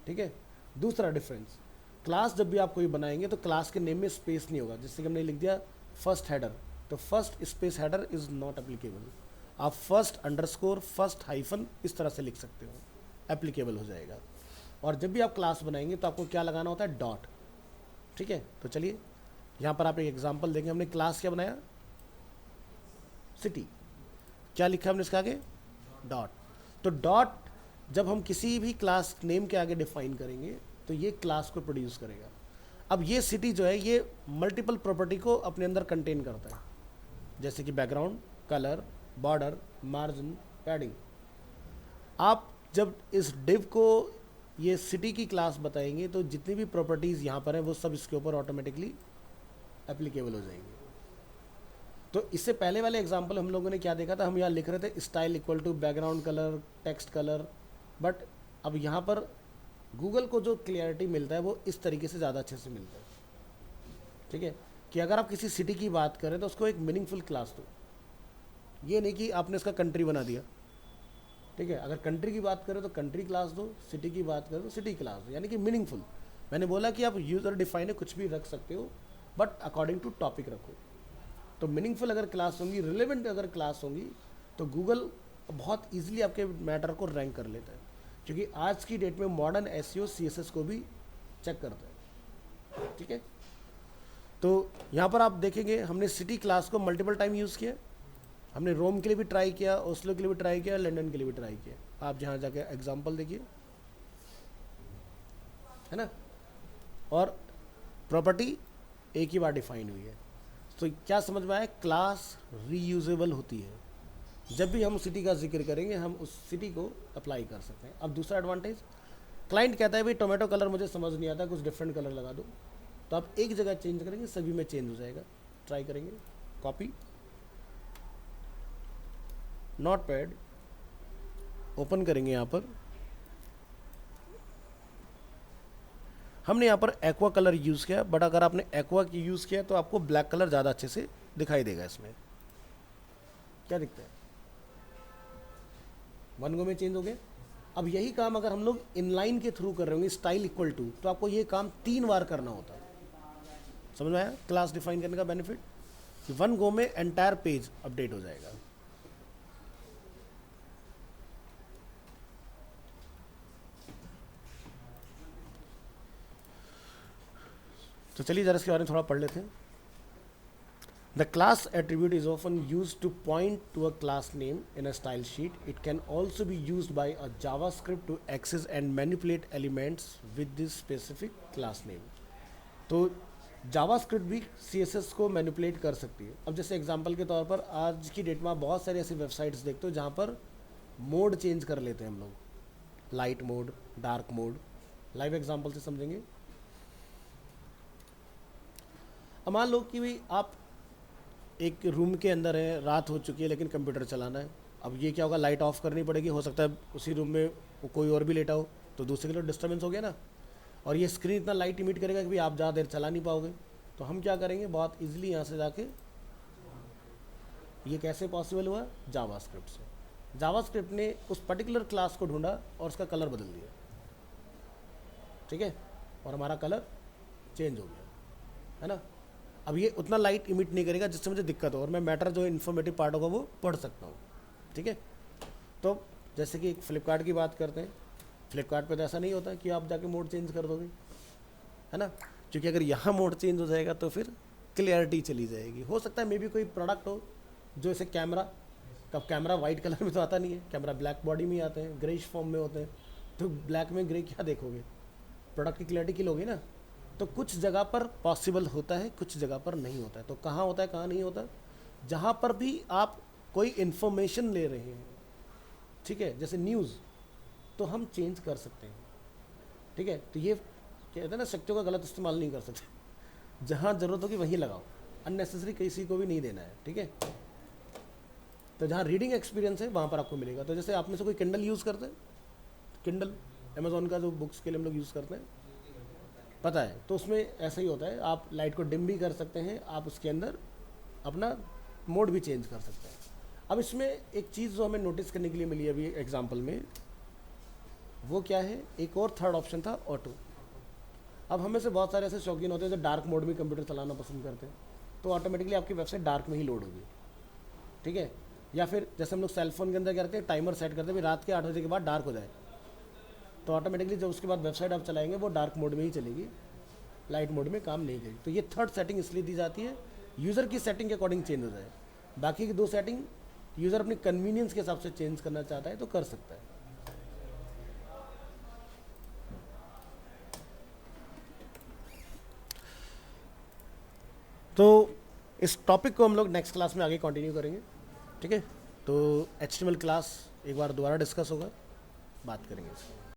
ठीक है। दूसरा डिफरेंस, क्लास जब भी आप कोई बनाएंगे तो क्लास के नेम में स्पेस नहीं होगा। जैसे कि हमने लिख दिया फर्स्ट हेडर, तो first space header is not applicable. आप फर्स्ट अंडरस्कोर, फर्स्ट हाइफन इस तरह से लिख सकते हो, एप्लीकेबल हो जाएगा। और जब भी आप क्लास बनाएंगे तो आपको क्या लगाना होता है, डॉट, ठीक है। तो चलिए यहाँ पर आप एक एग्जांपल देंगे। हमने क्लास क्या बनाया, सिटी, क्या लिखा हमने इसके आगे, डॉट। तो डॉट जब हम किसी भी क्लास नेम के आगे डिफाइन करेंगे तो ये क्लास को प्रोड्यूस करेगा। अब ये सिटी जो है ये मल्टीपल प्रॉपर्टी को अपने अंदर कंटेन करता है, जैसे कि background, colour, border, margin, padding. आप जब इस डिव को ये सिटी की क्लास बताएंगे तो जितनी भी प्रॉपर्टीज़ यहाँ पर हैं वो सब इसके ऊपर ऑटोमेटिकली एप्लीकेबल हो जाएंगे। तो इससे पहले वाले एग्जांपल हम लोगों ने क्या देखा था, हम यहाँ लिख रहे थे style equal to background colour, text colour, but अब यहाँ पर गूगल को जो क्लियरिटी मिलता है वो इस तरीके से ज़्यादा अच्छे से मिलता है, ठीक है। कि अगर आप किसी सिटी की बात करें तो उसको एक मीनिंगफुल क्लास दो, ये नहीं कि आपने इसका कंट्री बना दिया, ठीक है। अगर कंट्री की बात करें तो कंट्री क्लास दो, सिटी की बात करें तो सिटी क्लास दो, यानी कि मीनिंगफुल। मैंने बोला कि आप यूज़र डिफाइन है कुछ भी रख सकते हो बट अकॉर्डिंग टू टॉपिक रखो। तो मीनिंगफुल अगर क्लास होंगी, रिलेवेंट अगर क्लास होंगी तो गूगल बहुत ईजिली आपके मैटर को रैंक कर लेता है, क्योंकि आज की डेट में मॉडर्न एसईओ सीएसएस को भी चेक करता है। ठीक है, तो यहाँ पर आप देखेंगे हमने सिटी क्लास को मल्टीपल टाइम यूज़ किया, हमने रोम के लिए भी ट्राई किया, ओस्लो के लिए भी ट्राई किया, लंदन के लिए भी ट्राई किया। आप जहाँ जाके एग्जाम्पल देखिए, है ना, और प्रॉपर्टी एक ही बार डिफाइन हुई है। तो क्या समझ में आया, क्लास रीयूजेबल होती है, जब भी हम सिटी का जिक्र करेंगे हम उस सिटी को अप्लाई कर सकते हैं। अब दूसरा एडवांटेज, क्लाइंट कहता है भाई टोमेटो कलर मुझे समझ नहीं आता, कुछ डिफरेंट कलर लगा दो, तो आप एक जगह चेंज करेंगे सभी में चेंज हो जाएगा। ट्राई करेंगे, कॉपी, नोट पैड ओपन करेंगे, यहाँ पर हमने यहाँ पर एक्वा कलर यूज़ किया, बट अगर आपने एक्वा की यूज़ किया तो आपको ब्लैक कलर ज़्यादा अच्छे से दिखाई देगा। इसमें क्या दिखता है, वन गो में चेंज हो गया। अब यही काम अगर हम लोग इनलाइन के थ्रू कर रहे होंगे, स्टाइल इक्वल टू, तो आपको ये काम 3 बार करना होता है। समझ में आया क्लास डिफाइन करने का बेनिफिट, कि वन गो में एंटायर पेज अपडेट हो जाएगा। तो चलिए जरा इसके बारे में थोड़ा पढ़ लेते हैं। The class attribute is often used to point to a class name in a style sheet. It can also be used by a JavaScript to access and manipulate elements with this specific class name. तो JavaScript भी CSS को manipulate कर सकती है। अब जैसे example के तौर पर आज की डेट में आप बहुत सारी ऐसी वेबसाइट्स देखते हो जहाँ पर मोड चेंज कर लेते हैं हम लोग, light mode, dark mode. Live example से समझेंगे। अब मान लो कि भाई आप एक रूम के अंदर है, रात हो चुकी है लेकिन कंप्यूटर चलाना है। अब ये क्या होगा, लाइट ऑफ करनी पड़ेगी, हो सकता है उसी रूम में कोई और भी लेटा हो, तो दूसरे के लिए डिस्टर्बेंस हो गया ना, और ये स्क्रीन इतना लाइट इमिट करेगा कि भाई आप ज़्यादा देर चला नहीं पाओगे। तो हम क्या करेंगे, बहुत ईजिली यहाँ से जाके, ये कैसे पॉसिबल हुआ, जावास्क्रिप्ट से। जावास्क्रिप्ट ने उस पर्टिकुलर क्लास को ढूंढा और उसका कलर बदल दिया, ठीक है, और हमारा कलर चेंज हो गया, है ना। अब ये उतना लाइट इमिट नहीं करेगा जिससे मुझे दिक्कत हो, और मैं मैटर जो इन्फॉर्मेटिव पार्ट होगा वो पढ़ सकता हूँ, ठीक है। तो जैसे कि फ्लिपकार्ट की बात करते हैं, फ्लिपकार्ट पे तो ऐसा नहीं होता कि आप जाके मोड चेंज कर दोगे, है ना, क्योंकि अगर यहाँ मोड चेंज हो जाएगा तो फिर क्लियरिटी चली जाएगी। हो सकता है मे बी कोई प्रोडक्ट हो जो ऐसे कैमरा, कब कैमरा वाइट कलर में तो आता नहीं है, कैमरा ब्लैक बॉडी में आते हैं, ग्रेइश फॉर्म में होते हैं, तो ब्लैक में ग्रे क्या देखोगे, प्रोडक्ट की क्लियरिटी किल होगी ना। तो कुछ जगह पर पॉसिबल होता है, कुछ जगह पर नहीं होता है। तो कहाँ होता है, कहाँ नहीं होता, जहाँ पर भी आप कोई इन्फॉर्मेशन ले रहे हैं, ठीक है, जैसे न्यूज़, तो हम चेंज कर सकते हैं, ठीक है। तो ये कहते हैं ना, शक्तियों का गलत इस्तेमाल नहीं कर सकते, जहाँ ज़रूरत होगी वहीं लगाओ, अननेसेसरी किसी को भी नहीं देना है, ठीक है। तो जहाँ रीडिंग एक्सपीरियंस है वहाँ पर आपको मिलेगा। तो जैसे आप में से कोई किंडल यूज़ करते हैं, किंडल अमेज़ॉन का जो बुक्स के लिए हम लोग यूज़ करते हैं, पता है, तो उसमें ऐसा ही होता है, आप लाइट को डिम भी कर सकते हैं, आप उसके अंदर अपना मोड भी चेंज कर सकते हैं। अब इसमें एक चीज़ जो हमें नोटिस करने के लिए मिली अभी एग्जांपल में, वो क्या है, एक और थर्ड ऑप्शन था, ऑटो। अब हमें से बहुत सारे ऐसे शौकीन होते हैं जो डार्क मोड में कंप्यूटर चलाना पसंद करते हैं, तो ऑटोमेटिकली आपकी वेबसाइट डार्क में ही लोड होगी, ठीक है। या फिर जैसे हम लोग सेलफोन के अंदर क्या करते हैं, टाइमर सेट करते हैं, भाई रात के 8 बजे के बाद डार्क हो जाए, तो ऑटोमेटिकली जब उसके बाद वेबसाइट आप चलाएंगे वो डार्क मोड में ही चलेगी, लाइट मोड में काम नहीं करेगी। तो ये थर्ड सेटिंग इसलिए दी जाती है, यूज़र की सेटिंग के अकॉर्डिंग चेंज हो जाए। बाकी की 2 सेटिंग यूज़र अपनी कन्वीनियंस के हिसाब से चेंज करना चाहता है तो कर सकता है। तो इस टॉपिक को हम लोग नेक्स्ट क्लास में आगे कंटिन्यू करेंगे, ठीक है। तो HTML क्लास एक बार दोबारा डिस्कस होगा, बात करेंगे इसको।